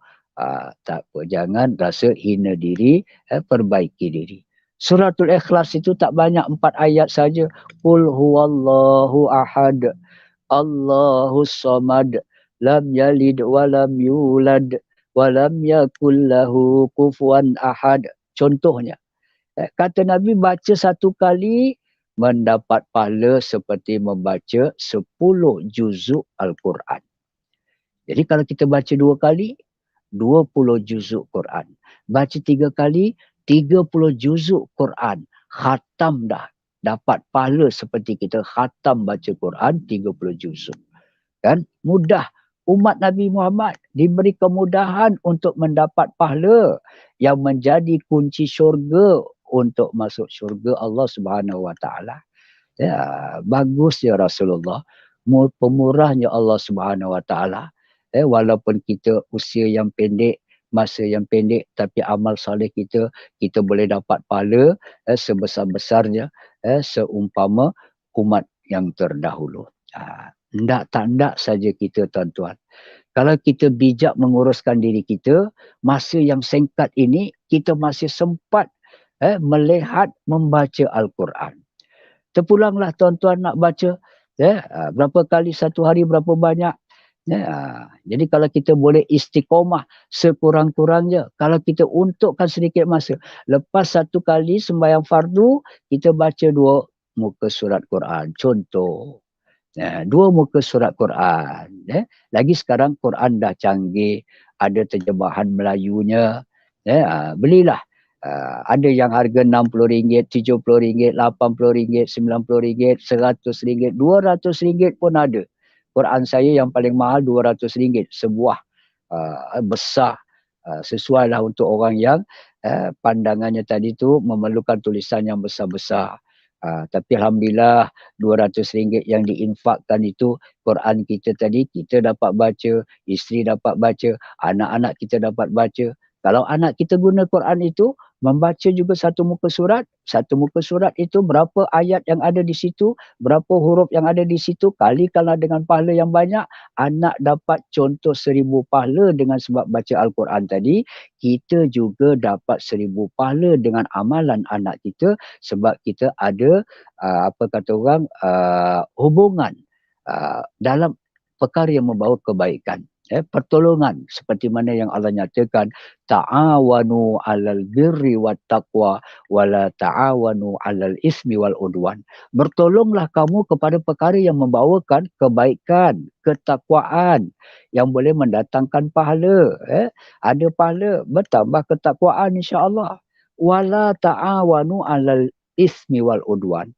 tak apa, jangan rasa hina diri, perbaiki diri. Suratul Ikhlas itu tak banyak, 4 ayat saja. Qul huwallahu ahad, Allahus samad, lam yalid walam yulad, walam yakul lahu kufuwan ahad. Contohnya, kata Nabi baca 1 kali mendapat pahala seperti membaca 10 juzuk Al-Quran. Jadi kalau kita baca 2 kali, 20 juzuk Quran. Baca 3 kali, 30 juzuk Quran. Khatam dah. Dapat pahala seperti kita khatam baca Quran 30 juzuk. Kan? Mudah. Umat Nabi Muhammad diberi kemudahan untuk mendapat pahala yang menjadi kunci syurga untuk masuk syurga Allah Subhanahu Wa Taala. Ya, bagus ya Rasulullah. Pemurahnya Allah Subhanahu Wa Taala. Walaupun kita usia yang pendek, masa yang pendek, tapi amal soleh kita boleh dapat pahala sebesar-besarnya seumpama umat yang terdahulu. Tak saja kita tuan-tuan. Kalau kita bijak menguruskan diri kita, masa yang singkat ini kita masih sempat melihat membaca Al-Quran. Terpulanglah tuan-tuan nak baca. Berapa kali satu hari, berapa banyak. Jadi kalau kita boleh istiqomah sekurang-kurangnya, kalau kita untukkan sedikit masa, lepas 1 kali sembahyang fardu, kita baca 2 muka surat Quran. Contoh. 2 muka surat Quran. Lagi sekarang Quran dah canggih, ada terjemahan Melayunya. Belilah. Ada yang harga RM60, RM70, RM80, RM90, RM100, RM200 pun ada. Quran saya yang paling mahal RM200, sebuah besar. Sesuailah untuk orang yang pandangannya tadi tu memerlukan tulisan yang besar-besar. Tapi Alhamdulillah RM200 yang diinfakkan itu, Quran kita tadi kita dapat baca, isteri dapat baca, anak-anak kita dapat baca. Kalau anak kita guna Quran itu, membaca juga 1 muka surat. 1 muka surat itu berapa ayat yang ada di situ, berapa huruf yang ada di situ, kalikanlah dengan pahala yang banyak, anak dapat contoh 1000 pahala dengan sebab baca Al-Quran tadi. Kita juga dapat 1000 pahala dengan amalan anak kita sebab kita ada hubungan dalam perkara yang membawa kebaikan. Pertolongan seperti mana yang Allah nyatakan, ta'awanu 'alal birri wat taqwa wala ta'awanu 'alal ismi wal udwan. Bertolonglah kamu kepada perkara yang membawakan kebaikan, ketakwaan yang boleh mendatangkan pahala. Ada pahala, bertambah ketakwaan insya-Allah. Wala ta'awanu 'alal ismi wal udwan.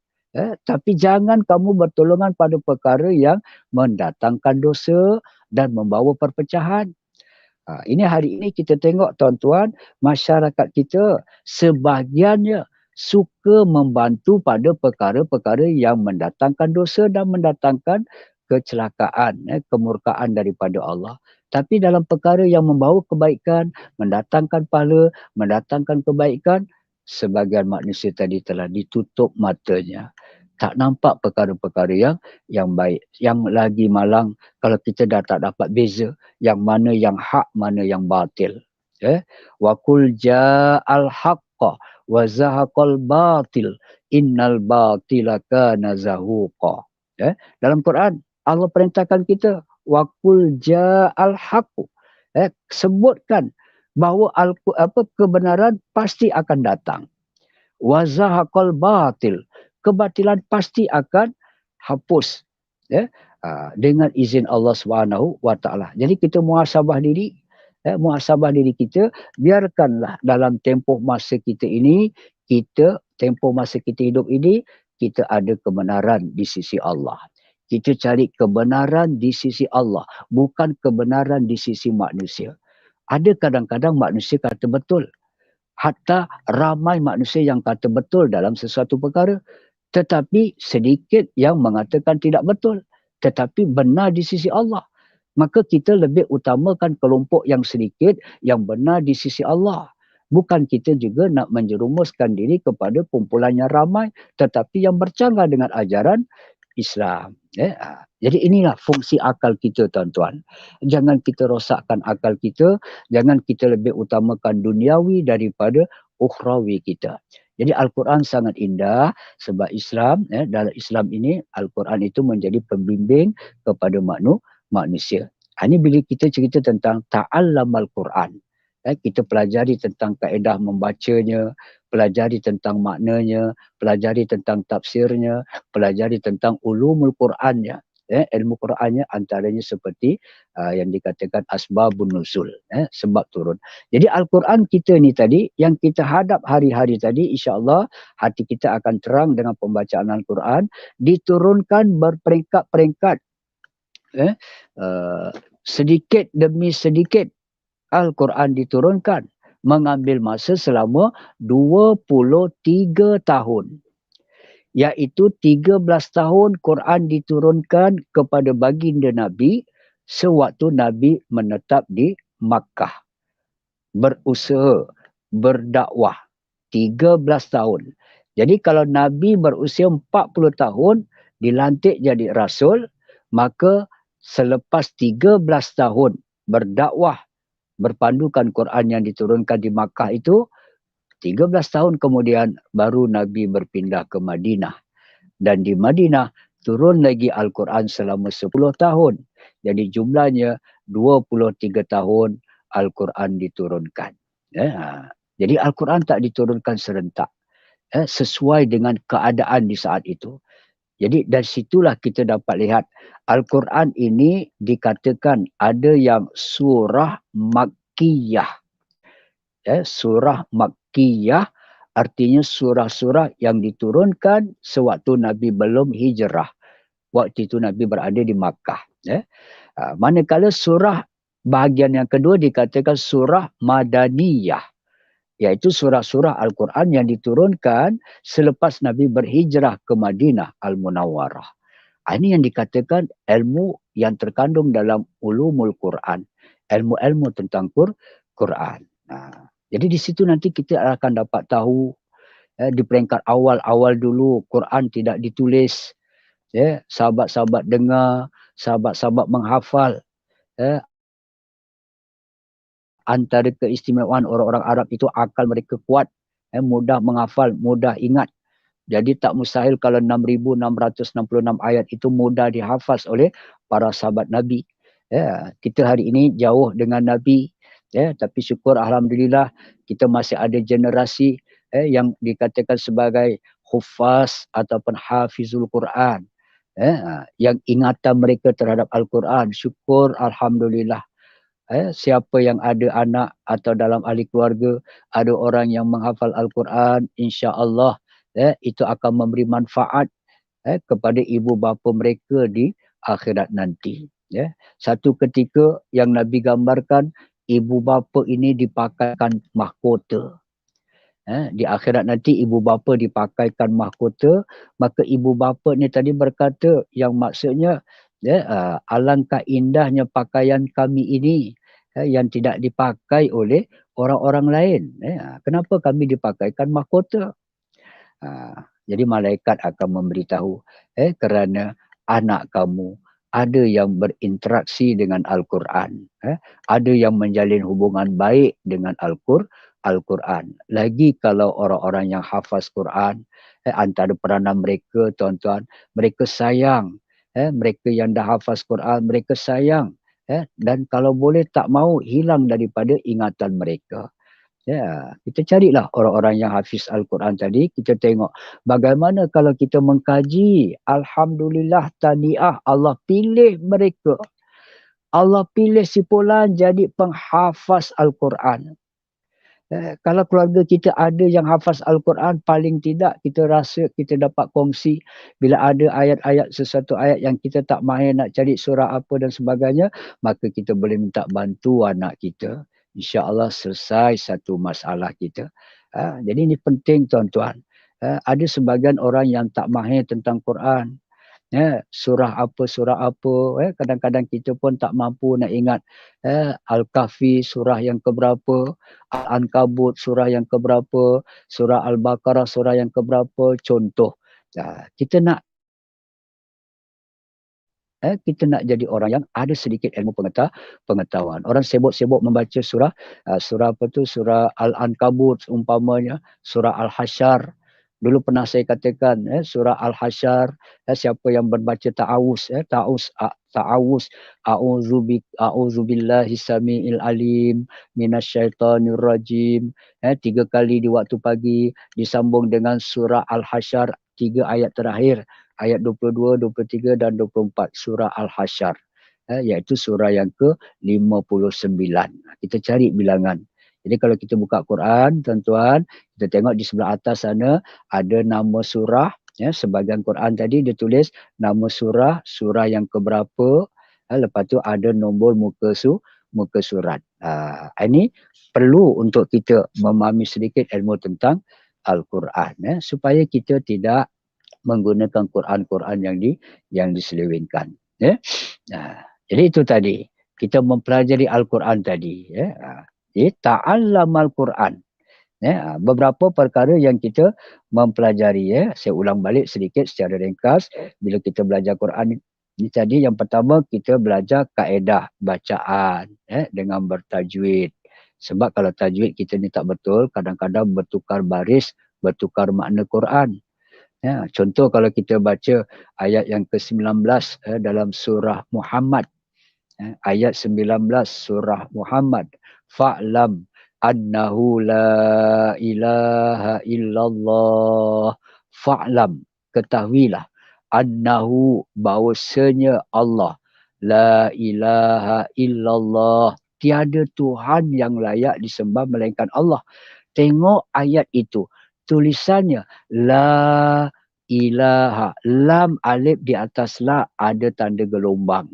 Tapi jangan kamu bertolongan pada perkara yang mendatangkan dosa dan membawa perpecahan. Ini hari ini kita tengok tuan-tuan, masyarakat kita sebahagiannya suka membantu pada perkara-perkara yang mendatangkan dosa dan mendatangkan kecelakaan, kemurkaan daripada Allah. Tapi dalam perkara yang membawa kebaikan, mendatangkan pahala, mendatangkan kebaikan, sebagian manusia tadi telah ditutup matanya. Tak nampak perkara-perkara yang baik. Yang lagi malang kalau kita dah tak dapat beza yang mana yang hak, mana yang batil. Wa qul ja'al haqqa wa zahaqal batil innal batila kana zahuqa. Dalam Quran Allah perintahkan kita wa qul ja'al haqqu. Sebutkan bahawa kebenaran pasti akan datang. Wa zahaqal batil, kebatilan pasti akan hapus dengan izin Allah Subhanahu wa taala. Jadi kita muhasabah diri, muhasabah diri kita, biarkanlah dalam tempoh masa kita ini, tempoh masa kita hidup ini, kita ada kebenaran di sisi Allah. Kita cari kebenaran di sisi Allah, bukan kebenaran di sisi manusia. Ada kadang-kadang manusia kata betul. Hatta ramai manusia yang kata betul dalam sesuatu perkara. Tetapi sedikit yang mengatakan tidak betul. Tetapi benar di sisi Allah. Maka kita lebih utamakan kelompok yang sedikit yang benar di sisi Allah. Bukan kita juga nak menjerumuskan diri kepada kumpulan yang ramai. Tetapi yang bercanggah dengan ajaran Islam. Jadi inilah fungsi akal kita, tuan-tuan. Jangan kita rosakkan akal kita. Jangan kita lebih utamakan duniawi daripada ukhrawi kita. Jadi Al-Quran sangat indah sebab Islam, dalam Islam ini Al-Quran itu menjadi pembimbing kepada manusia. Ini bila kita cerita tentang ta'allam Al-Quran. Kita pelajari tentang kaedah membacanya, pelajari tentang maknanya, pelajari tentang tafsirnya, pelajari tentang ulumul Qurannya. Ilmu Qurannya antaranya seperti yang dikatakan asbabun nuzul, sebab turun. Jadi Al-Quran kita ni tadi, yang kita hadap hari-hari tadi, insya-Allah hati kita akan terang dengan pembacaan Al-Quran, diturunkan berperingkat-peringkat. Sedikit demi sedikit Al-Quran diturunkan, mengambil masa selama 23 tahun. Iaitu 13 tahun Quran diturunkan kepada baginda Nabi sewaktu Nabi menetap di Makkah. Berusaha, berdakwah 13 tahun. Jadi kalau Nabi berusia 40 tahun dilantik jadi Rasul, maka selepas 13 tahun berdakwah berpandukan Quran yang diturunkan di Makkah itu, 13 tahun kemudian baru Nabi berpindah ke Madinah. Dan di Madinah turun lagi Al-Quran selama 10 tahun. Jadi jumlahnya 23 tahun Al-Quran diturunkan. Jadi Al-Quran tak diturunkan serentak. Sesuai dengan keadaan di saat itu. Jadi dari situlah kita dapat lihat Al-Quran ini dikatakan ada yang surah Makkiyah. Surah Makkiyah artinya surah-surah yang diturunkan sewaktu Nabi belum hijrah. Waktu itu Nabi berada di Makkah. Manakala surah bahagian yang kedua dikatakan surah Madaniyah. Iaitu surah-surah Al-Quran yang diturunkan selepas Nabi berhijrah ke Madinah Al-Munawwarah. Ini yang dikatakan ilmu yang terkandung dalam ulumul Quran. Ilmu-ilmu tentang Quran. Jadi di situ nanti kita akan dapat tahu di peringkat awal-awal dulu Quran tidak ditulis. Sahabat-sahabat dengar, sahabat-sahabat menghafal. Antara keistimewaan orang-orang Arab itu akal mereka kuat, mudah menghafal, mudah ingat. Jadi tak mustahil kalau 6,666 ayat itu mudah dihafaz oleh para sahabat Nabi. Kita hari ini jauh dengan Nabi, tapi syukur Alhamdulillah kita masih ada generasi yang dikatakan sebagai hufaz ataupun hafizul Quran. Yang ingatan mereka terhadap Al-Quran, syukur Alhamdulillah. Siapa yang ada anak atau dalam ahli keluarga ada orang yang menghafal Al-Quran, insya-Allah itu akan memberi manfaat kepada ibu bapa mereka di akhirat nanti. Satu ketika yang Nabi gambarkan ibu bapa ini dipakaikan mahkota. Di akhirat nanti ibu bapa dipakaikan mahkota, maka ibu bapa ni tadi berkata yang maksudnya alangkah indahnya pakaian kami ini yang tidak dipakai oleh orang-orang lain. Kenapa kami dipakaikan mahkota? Jadi malaikat akan memberitahu, kerana anak kamu ada yang berinteraksi dengan Al-Quran. Ada yang menjalin hubungan baik dengan Al-Quran. Lagi kalau orang-orang yang hafaz Quran, antara peranan mereka, tuan-tuan, mereka sayang. Mereka yang dah hafaz Quran, mereka sayang. Dan kalau boleh tak mau hilang daripada ingatan mereka. Ya, kita carilah orang-orang yang hafiz Al-Quran tadi. Kita tengok bagaimana kalau kita mengkaji. Alhamdulillah, tahniah, Allah pilih mereka. Allah pilih si fulan jadi penghafaz Al-Quran. Kalau keluarga kita ada yang hafaz Al-Quran, paling tidak kita rasa kita dapat kongsi. Bila ada ayat-ayat, sesuatu ayat yang kita tak mahir nak cari surah apa dan sebagainya, maka kita boleh minta bantu anak kita. InsyaAllah selesai satu masalah kita. Jadi ini penting tuan-tuan. Ada sebagian orang yang tak mahir tentang Quran. Surah apa, kadang-kadang kita pun tak mampu nak ingat Al-Kahfi surah yang keberapa, Al-Ankabut surah yang keberapa, surah Al-Baqarah surah yang keberapa, contoh. Kita nak jadi orang yang ada sedikit ilmu pengetahuan. Orang sibuk-sibuk membaca surah surah Al-Ankabut umpamanya, surah Al-Hasyr. Dulu pernah saya katakan surah Al-Hasyr, siapa yang membaca ta'awuz a'udzubillahi samiil alim minasyaitonir rajim 3 kali di waktu pagi, disambung dengan surah Al-Hasyr 3 ayat terakhir, ayat 22, 23 dan 24 surah Al-Hasyr, iaitu surah yang ke-59. Kita cari bilangan. Jadi kalau kita buka Quran, tuan-tuan, kita tengok di sebelah atas sana ada nama surah. Sebahagian Quran tadi dia tulis nama surah, surah yang keberapa. Lepas tu ada nombor muka surat. Ini perlu untuk kita memahami sedikit ilmu tentang Al-Quran. Supaya kita tidak menggunakan Quran-Quran yang diselewengkan. Jadi itu tadi. Kita mempelajari Al-Quran tadi. Ta'allam Al-Quran. Beberapa perkara yang kita mempelajari. Saya ulang balik sedikit secara ringkas. Bila kita belajar Quran ini tadi, yang pertama kita belajar kaedah bacaan dengan bertajwid. Sebab kalau tajwid kita ni tak betul, kadang-kadang bertukar baris, bertukar makna Quran. Contoh kalau kita baca ayat yang ke-19 dalam surah Muhammad. Ayat 19 surah Muhammad. Fa'lam annahu la ilaha illallah. Fa'lam, ketahuilah. Annahu, bahawasanya Allah. La ilaha illallah. Tiada Tuhan yang layak disembah melainkan Allah. Tengok ayat itu. Tulisannya la ilaha. Lam alif di atas la ada tanda gelombang.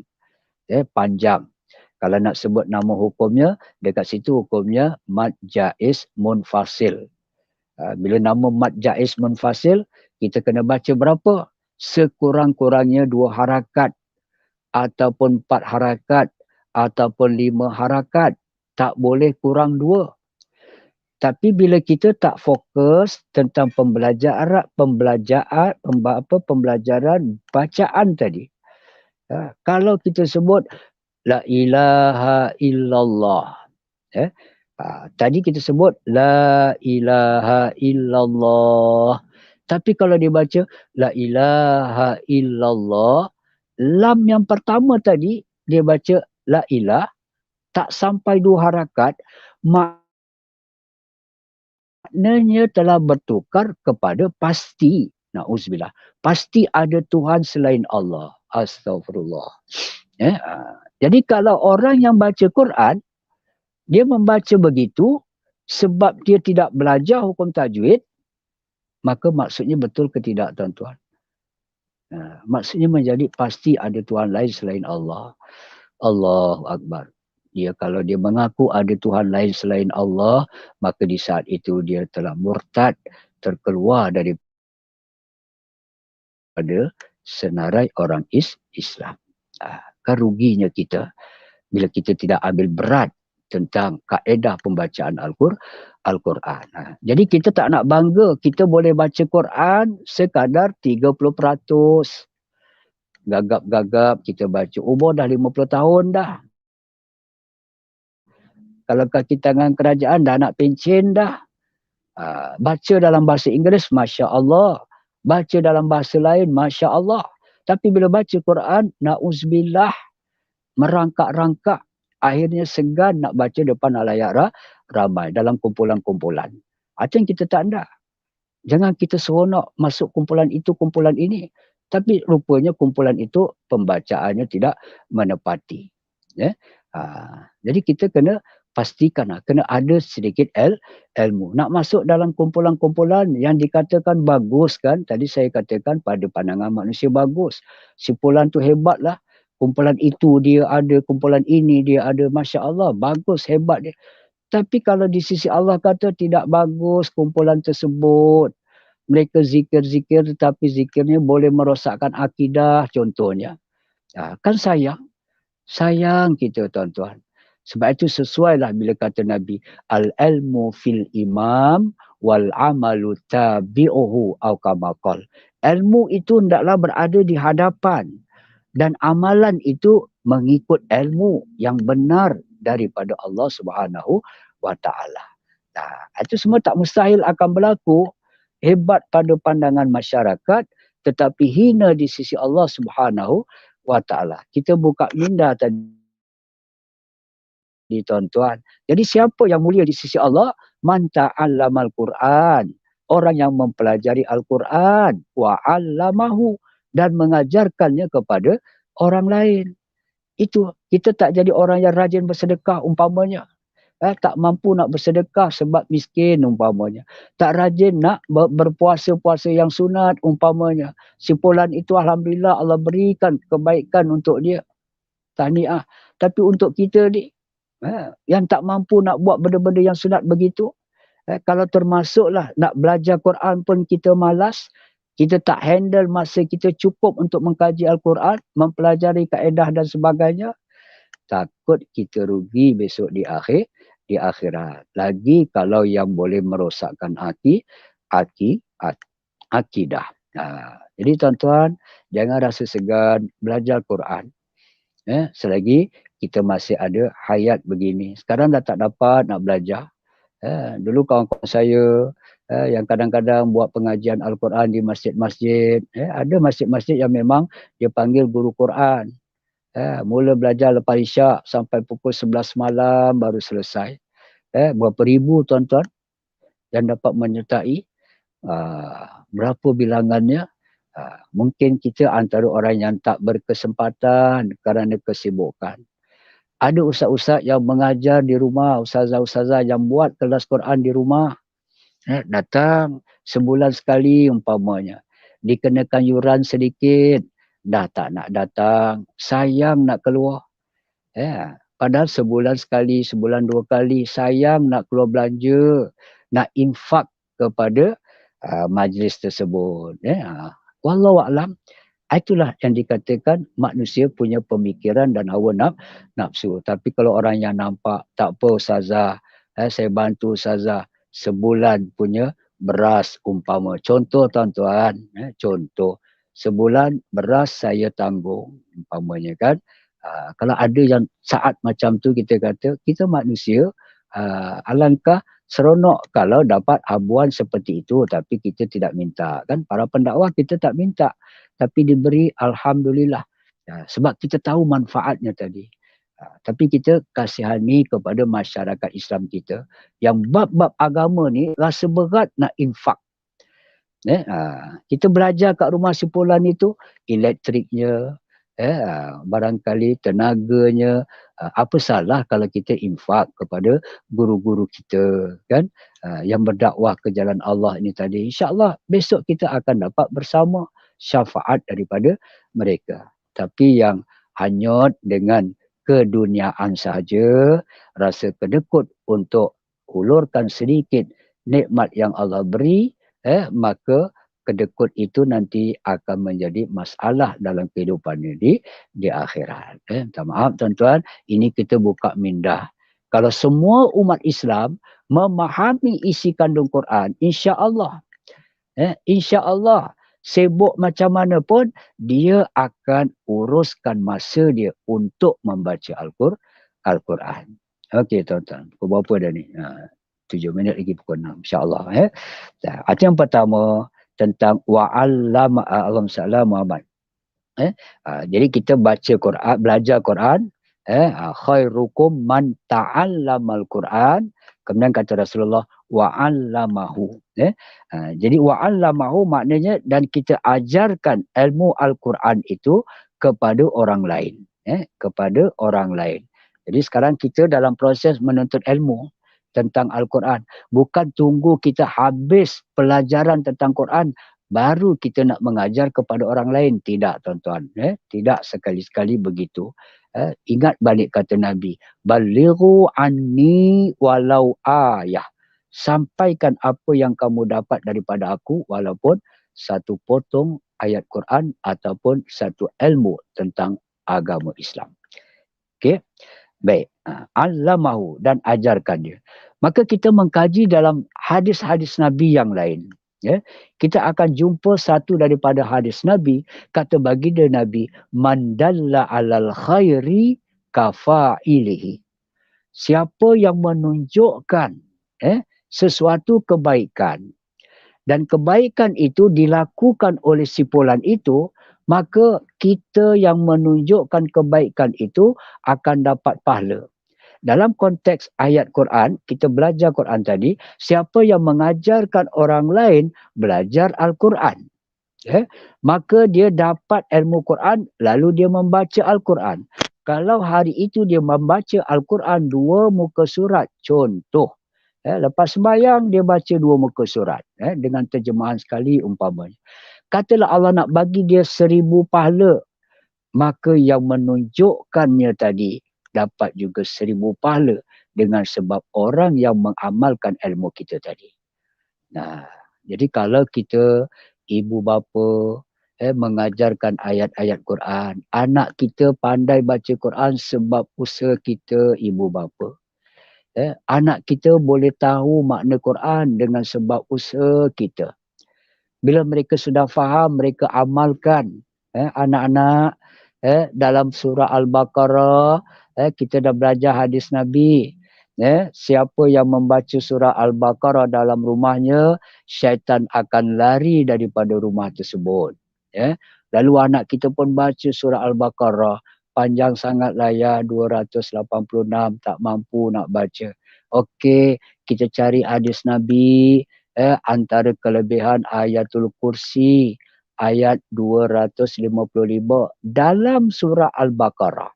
Panjang. Kalau nak sebut nama hukumnya, dekat situ hukumnya mad jaiz munfasil. Bila nama mad jaiz munfasil, kita kena baca berapa? Sekurang-kurangnya 2 harakat ataupun 4 harakat ataupun 5 harakat. Tak boleh kurang 2. Tapi bila kita tak fokus tentang pembelajaran bacaan tadi. Kalau kita sebut la ilaha illallah. Tadi kita sebut la ilaha illallah. Tapi kalau dibaca la ilaha illallah, lam yang pertama tadi dia baca la ilah, tak sampai 2 harakat, maknanya telah bertukar kepada pasti. Na'udzubillah. Pasti ada Tuhan selain Allah. Astaghfirullah. Jadi kalau orang yang baca Quran, dia membaca begitu sebab dia tidak belajar hukum tajwid, maka maksudnya betul ke tidak, tuan-tuan? Maksudnya menjadi pasti ada Tuhan lain selain Allah. Allahu Akbar. Kalau dia mengaku ada Tuhan lain selain Allah, maka di saat itu dia telah murtad, terkeluar daripada senarai orang Islam. Kan ruginya kita bila kita tidak ambil berat tentang kaedah pembacaan Al-Quran. Jadi kita tak nak bangga kita boleh baca Quran sekadar 30%. Gagap-gagap kita baca. Umur dah 50 tahun dah. Kalau kaki tangan kerajaan dah nak pencen dah. Baca dalam bahasa Inggeris, Masya Allah. Baca dalam bahasa lain, Masya Allah. Tapi bila baca Quran, na'uzubillah, merangkak-rangkak. Akhirnya segan nak baca depan halayak ramai dalam kumpulan-kumpulan. Itu yang kita tak nak. Jangan kita seronok masuk kumpulan itu, kumpulan ini. Tapi rupanya kumpulan itu pembacaannya tidak menepati. Ya? Jadi kita kena pastikan, kena ada sedikit ilmu. Nak masuk dalam kumpulan-kumpulan yang dikatakan bagus kan, tadi saya katakan pada pandangan manusia bagus. Kumpulan tu hebatlah. Kumpulan itu dia ada, kumpulan ini dia ada. Masya Allah, bagus, hebat dia. Tapi kalau di sisi Allah kata tidak bagus kumpulan tersebut. Mereka zikir-zikir tetapi zikirnya boleh merosakkan akidah contohnya. Kan sayang. Sayang kita tuan-tuan. Sebab itu sesuailah bila kata Nabi, al-ilmu fil imam wal amalu tabi'uhu au kama qala. Ilmu itu hendaklah berada di hadapan dan amalan itu mengikut ilmu yang benar daripada Allah Subhanahu wa taala. Itu semua tak mustahil akan berlaku. Hebat pada pandangan masyarakat tetapi hina di sisi Allah Subhanahu wa taala. Kita buka minda tadi tuan-tuan. Jadi siapa yang mulia di sisi Allah? Man ta'allamal Quran. Orang yang mempelajari Al-Quran wa 'allamahu dan mengajarkannya kepada orang lain. Itu kita tak jadi orang yang rajin bersedekah umpamanya. Tak mampu nak bersedekah sebab miskin umpamanya. Tak rajin nak berpuasa-puasa yang sunat umpamanya. Simpulan itu alhamdulillah Allah berikan kebaikan untuk dia. Tahniah. Tapi untuk kita ni yang tak mampu nak buat benda-benda yang sunat begitu. Kalau termasuklah nak belajar Quran pun kita malas. Kita tak handle masa kita cukup untuk mengkaji Al-Quran, mempelajari kaedah dan sebagainya. Takut kita rugi besok di akhirat. Lagi kalau yang boleh merosakkan akidah. Jadi tuan-tuan, jangan rasa segan belajar Quran. Selagi kita masih ada hayat begini. Sekarang dah tak dapat nak belajar. Dulu kawan-kawan saya yang kadang-kadang buat pengajian Al-Quran di masjid-masjid. Ada masjid-masjid yang memang dia panggil guru Quran. Mula belajar lepas isyak sampai pukul 11 malam baru selesai. Berapa ribu tuan-tuan yang dapat menyertai. Berapa bilangannya. Mungkin kita antara orang yang tak berkesempatan kerana kesibukan. Ada ustaz-ustaz yang mengajar di rumah, ustazah-ustazah yang buat kelas Quran di rumah. Datang sebulan sekali umpamanya. Dikenakan yuran sedikit. Dah tak nak datang. Sayang nak keluar. Padahal sebulan sekali, sebulan 2 kali. Sayang nak keluar belanja. Nak infak kepada majlis tersebut. Wallahualam. Itulah yang dikatakan manusia punya pemikiran dan hawa nafsu. Tapi kalau orang yang nampak, tak apa ustazah. Saya bantu ustazah. Sebulan punya beras umpama. Contoh tuan-tuan. Contoh. Sebulan beras saya tanggung umpamanya kan. Kalau ada yang saat macam tu kita kata kita manusia alangkah seronok kalau dapat habuan seperti itu tapi kita tidak minta kan. Para pendakwah kita tak minta tapi diberi alhamdulillah. Sebab kita tahu manfaatnya tadi. Tapi kita kasihani kepada masyarakat Islam kita yang bab-bab agama ni rasa berat nak infak. Kita belajar kat rumah simpulan itu, elektriknya, barangkali tenaganya, apa salah kalau kita infak kepada guru-guru kita kan, yang berdakwah ke jalan Allah ini tadi. InsyaAllah besok kita akan dapat bersama syafaat daripada mereka. Tapi yang hanyut dengan keduniaan sahaja, rasa kedekut untuk hulurkan sedikit nikmat yang Allah beri, maka kedekut itu nanti akan menjadi masalah dalam kehidupan ini di akhirat. Minta maaf tuan-tuan, ini kita buka minda. Kalau semua umat Islam memahami isi kandung Quran, insya-Allah, insya-Allah sibuk macam mana pun dia akan uruskan masa dia untuk membaca Al-Quran. Okey tuan-tuan, pukul berapa dah ni? 7 minit lagi pukul 6 insya-Allah Arti yang pertama tentang wa'allama Allahumma Muhammad. Jadi kita baca Quran, belajar Quran, khairukum man ta'allamal Quran. Kemudian kata Rasulullah wa'allamahu. Jadi wa'allamahu maknanya dan kita ajarkan ilmu Al-Quran itu kepada orang lain. Kepada orang lain. Jadi sekarang kita dalam proses menuntut ilmu tentang Al-Quran. Bukan tunggu kita habis pelajaran tentang Quran, baru kita nak mengajar kepada orang lain. Tidak tuan-tuan. Tidak sekali-sekali begitu. Ingat balik kata Nabi. Balighu anni walau ayah. Sampaikan apa yang kamu dapat daripada aku walaupun satu potong ayat Quran ataupun satu ilmu tentang agama Islam. Okey. Baik. Allamahu dan ajarkan dia. Maka kita mengkaji dalam hadis-hadis Nabi yang lain. Kita akan jumpa satu daripada hadis Nabi, kata baginda Nabi, man dalla alal khairi kafa'ilihi. Siapa yang menunjukkan sesuatu kebaikan dan kebaikan itu dilakukan oleh si fulan itu, maka kita yang menunjukkan kebaikan itu akan dapat pahala. Dalam konteks ayat Quran, kita belajar Quran tadi, siapa yang mengajarkan orang lain belajar Al-Quran, maka dia dapat ilmu Quran, lalu dia membaca Al-Quran. Kalau hari itu dia membaca Al-Quran 2 muka surat, contoh, lepas sembahyang dia baca 2 muka surat, dengan terjemahan sekali umpamanya. Katalah Allah nak bagi dia 1000 pahala, maka yang menunjukkannya tadi dapat juga 1000 pahala dengan sebab orang yang mengamalkan ilmu kita tadi. Nah, jadi kalau kita ibu bapa mengajarkan ayat-ayat Quran, anak kita pandai baca Quran sebab usaha kita ibu bapa. Anak kita boleh tahu makna Quran dengan sebab usaha kita. Bila mereka sudah faham, mereka amalkan. Anak-anak dalam surah Al-Baqarah, kita dah belajar hadis Nabi. Siapa yang membaca surah Al-Baqarah dalam rumahnya, syaitan akan lari daripada rumah tersebut. Lalu anak kita pun baca surah Al-Baqarah. Panjang sangatlah ya, 286, tak mampu nak baca. Okey, kita cari hadis Nabi, antara kelebihan ayatul kursi, ayat 255 dalam surah Al-Baqarah.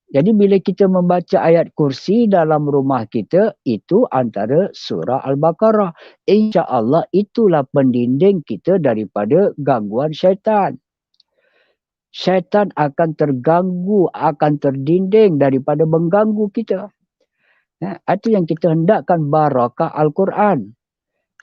Jadi bila kita membaca ayat kursi dalam rumah kita, itu antara surah Al-Baqarah. InsyaAllah itulah pendinding kita daripada gangguan syaitan. Syaitan akan terganggu, akan terdinding daripada mengganggu kita. Itu yang kita hendakkan barakah Al-Quran.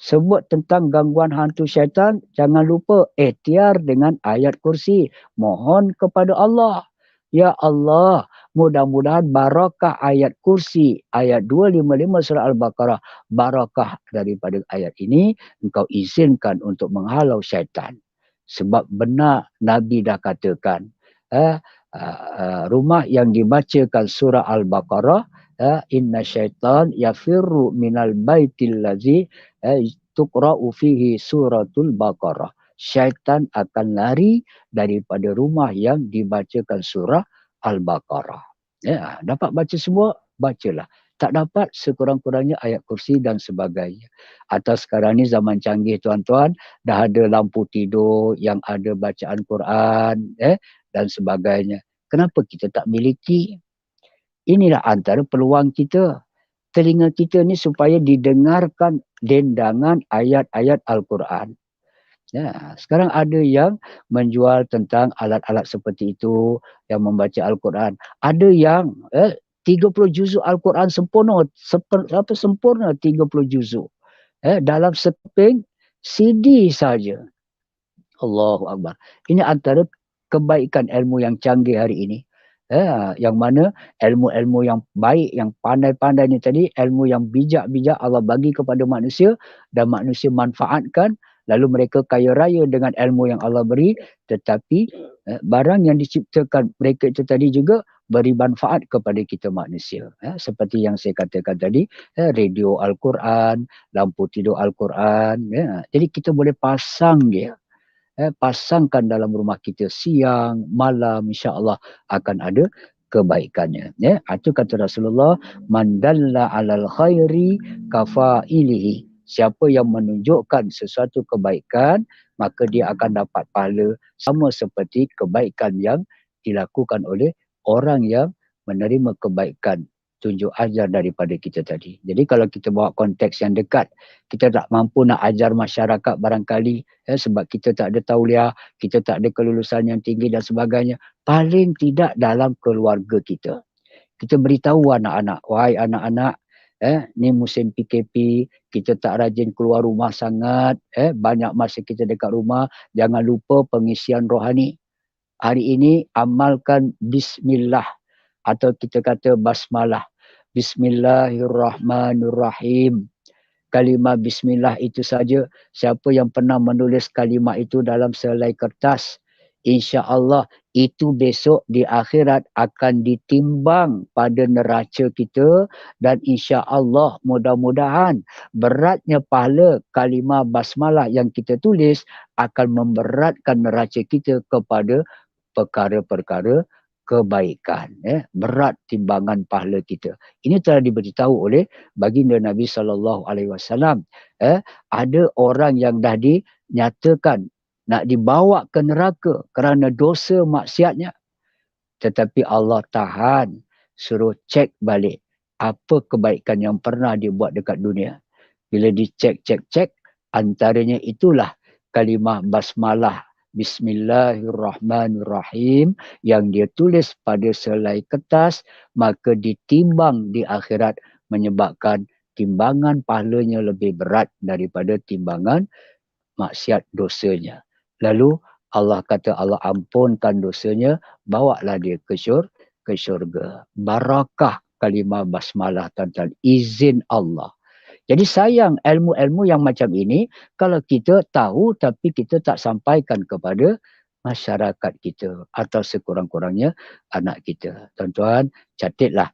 Sebut tentang gangguan hantu syaitan, jangan lupa ikhtiar dengan ayat kursi. Mohon kepada Allah. Ya Allah, mudah-mudahan barakah ayat kursi, ayat 255 surah Al-Baqarah, barakah daripada ayat ini, engkau izinkan untuk menghalau syaitan. Sebab benar Nabi dah katakan, rumah yang dibacakan surah Al-Baqarah, inna syaitan yafirru minal baitil lazi tuqra'u fihi suratul Baqarah. Syaitan akan lari daripada rumah yang dibacakan surah Al-Baqarah. Dapat baca semua, bacalah. Tak dapat, sekurang-kurangnya ayat kursi dan sebagainya. Atau sekarang ni zaman canggih tuan-tuan, dah ada lampu tidur yang ada bacaan Quran dan sebagainya. Kenapa kita tak miliki? Inilah antara peluang kita. Telinga kita ni supaya didengarkan dendangan ayat-ayat Al-Quran. Sekarang ada yang menjual tentang alat-alat seperti itu, yang membaca Al-Quran. Ada yang 30 juzuk Al-Quran sempurna, sempurna 30 juzuk. Dalam sekeping CD saja. Allahu Akbar. Ini antara kebaikan ilmu yang canggih hari ini. Yang mana ilmu-ilmu yang baik, yang pandai-pandai ni tadi, ilmu yang bijak-bijak Allah bagi kepada manusia dan manusia manfaatkan, lalu mereka kaya raya dengan ilmu yang Allah beri, tetapi barang yang diciptakan mereka itu tadi juga beri manfaat kepada kita manusia. Seperti yang saya katakan tadi, radio Al-Quran, lampu tidur Al-Quran. Jadi kita boleh pasang dia. Pasangkan dalam rumah kita siang, malam, insya-Allah akan ada kebaikannya. Itu kata Rasulullah, man dalla 'alal khairi kafailihi. Siapa yang menunjukkan sesuatu kebaikan, maka dia akan dapat pahala sama seperti kebaikan yang dilakukan oleh orang yang menerima kebaikan tunjuk ajar daripada kita tadi. Jadi kalau kita bawa konteks yang dekat, kita tak mampu nak ajar masyarakat barangkali sebab kita tak ada tauliah, kita tak ada kelulusan yang tinggi dan sebagainya. Paling tidak dalam keluarga kita. Kita beritahu anak-anak, wahai anak-anak, ni musim PKP, kita tak rajin keluar rumah sangat, banyak masa kita dekat rumah, jangan lupa pengisian rohani. Hari ini amalkan bismillah atau kita kata basmalah. Bismillahirrahmanirrahim. Kalimah bismillah itu saja, siapa yang pernah menulis kalimah itu dalam selai kertas, insya-Allah itu besok di akhirat akan ditimbang pada neraca kita dan insya-Allah mudah-mudahan beratnya pahala kalimah basmalah yang kita tulis akan memberatkan neraca kita kepada perkara-perkara kebaikan, berat timbangan pahala kita. Ini telah diberitahu oleh baginda Nabi SAW. Ada orang yang dah dinyatakan nak dibawa ke neraka kerana dosa maksiatnya, tetapi Allah tahan, suruh cek balik apa kebaikan yang pernah dia buat dekat dunia. Bila dicek, antaranya itulah kalimah basmalah Bismillahirrahmanirrahim yang dia tulis pada selai kertas, maka ditimbang di akhirat menyebabkan timbangan pahalanya lebih berat daripada timbangan maksiat dosanya. Lalu Allah kata Allah ampunkan dosanya, bawalah dia ke syurga. Barakah kalimah basmalah, tuan-tuan, izin Allah. Jadi sayang ilmu-ilmu yang macam ini kalau kita tahu tapi kita tak sampaikan kepada masyarakat kita atau sekurang-kurangnya anak kita. Tuan-tuan, catatlah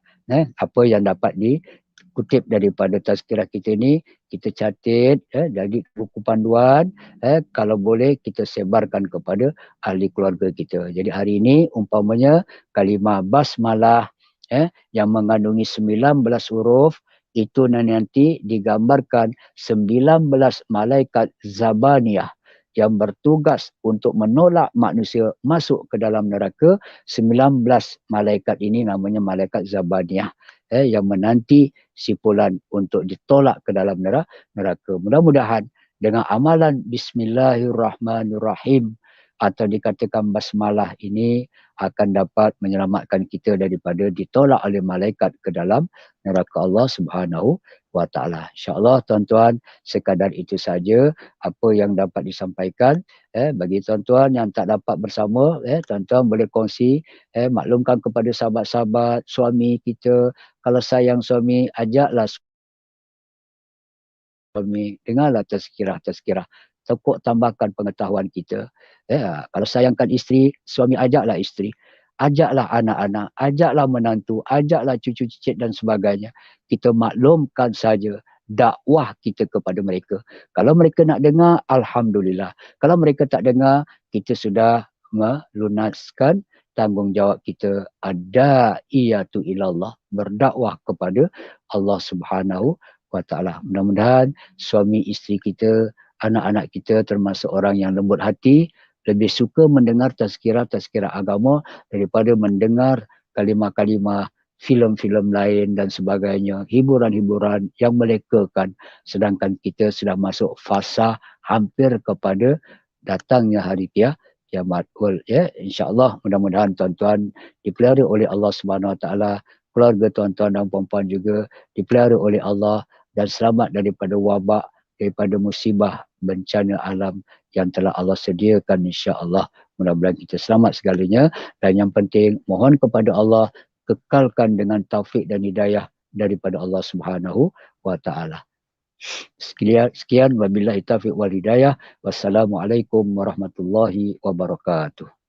apa yang dapat dikutip daripada tazkirah kita ini, kita catat dari buku panduan, kalau boleh kita sebarkan kepada ahli keluarga kita. Jadi hari ini umpamanya kalimah basmalah yang mengandungi 19 huruf, itu nanti digambarkan 19 malaikat Zabaniyah yang bertugas untuk menolak manusia masuk ke dalam neraka. 19 malaikat ini namanya malaikat Zabaniyah yang menanti sipulan untuk ditolak ke dalam neraka. Mudah-mudahan dengan amalan Bismillahirrahmanirrahim atau dikatakan basmalah ini akan dapat menyelamatkan kita daripada ditolak oleh malaikat ke dalam neraka Allah Subhanahu wa taala. Insya-Allah tuan-tuan, sekadar itu saja apa yang dapat disampaikan. Bagi tuan-tuan yang tak dapat bersama, tuan-tuan boleh kongsi, maklumkan kepada sahabat-sahabat, suami kita. Kalau sayang suami, ajaklah suami, dengarlah tazkirah. Tekuk tambahkan pengetahuan kita. Kalau sayangkan isteri, suami ajaklah isteri. Ajaklah anak-anak, ajaklah menantu, ajaklah cucu cicit dan sebagainya. Kita maklumkan saja dakwah kita kepada mereka. Kalau mereka nak dengar, alhamdulillah. Kalau mereka tak dengar, kita sudah melunaskan tanggungjawab kita. Ad-da'iyatu ilallah, berdakwah kepada Allah Subhanahu wa taala. Mudah-mudahan suami isteri kita, anak-anak kita termasuk orang yang lembut hati, lebih suka mendengar tazkirah agama daripada mendengar kalimah-kalimah filem-filem lain dan sebagainya, hiburan-hiburan yang melekakan, sedangkan kita sudah masuk fasa hampir kepada datangnya hari kiamat. InsyaAllah mudah-mudahan tuan-tuan dipelihara oleh Allah Subhanahu Wa Taala, keluarga tuan-tuan dan puan-puan juga dipelihara oleh Allah dan selamat daripada wabak, daripada musibah bencana alam yang telah Allah sediakan, insya-Allah. Mudah-mudahan kita selamat segalanya, dan yang penting mohon kepada Allah kekalkan dengan taufik dan hidayah daripada Allah Subhanahu wa taala. Sekian wabillahi taufiq wal hidayah. Wassalamualaikum warahmatullahi wabarakatuh.